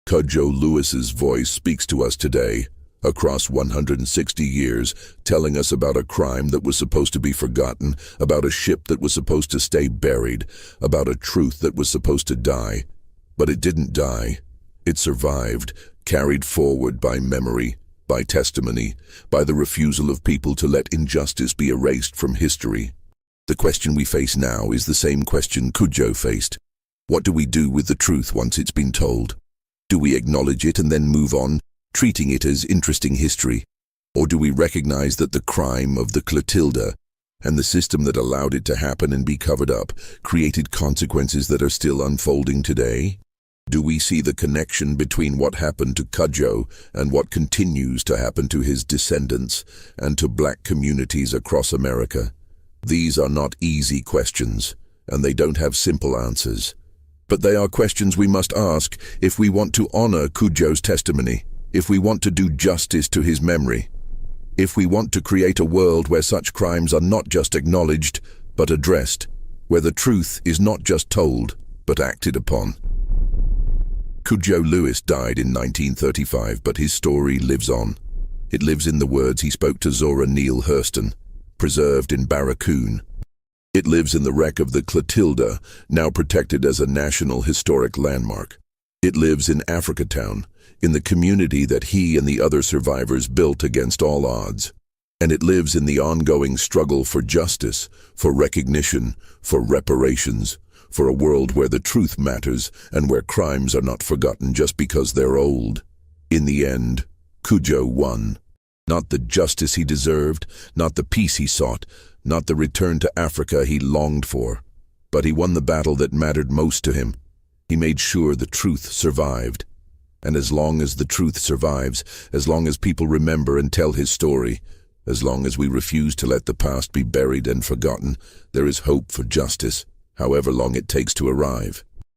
CUDJO Lewis's voice speaks to us today, across 160 years, telling us about a crime that was supposed to be forgotten, about a ship that was supposed to stay buried, about a truth that was supposed to die. But it didn't die. It survived, carried forward by memory, by testimony, by the refusal of people to let injustice be erased from history. The question we face now is the same question CUDJO faced. What do we do with the truth once it's been told? Do we acknowledge it and then move on, treating it as interesting history? Or do we recognize that the crime of the Clotilda and the system that allowed it to happen and be covered up created consequences that are still unfolding today? Do we see the connection between what happened to CUDJO and what continues to happen to his descendants and to black communities across America? These are not easy questions, and they don't have simple answers. But they are questions we must ask if we want to honor CUDJO's testimony, if we want to do justice to his memory, if we want to create a world where such crimes are not just acknowledged, but addressed, where the truth is not just told, but acted upon. CUDJO Lewis died in 1935, but his story lives on. It lives in the words he spoke to Zora Neale Hurston, preserved in Barracoon. It lives in the wreck of the Clotilda, now protected as a National Historic Landmark. It lives in Africatown, in the community that he and the other survivors built against all odds. And it lives in the ongoing struggle for justice, for recognition, for reparations, for a world where the truth matters and where crimes are not forgotten just because they're old. In the end, CUDJO won. Not the justice he deserved, not the peace he sought, not the return to Africa he longed for, but he won the battle that mattered most to him. He made sure the truth survived. And as long as the truth survives, as long as people remember and tell his story, as long as we refuse to let the past be buried and forgotten, there is hope for justice, however long it takes to arrive.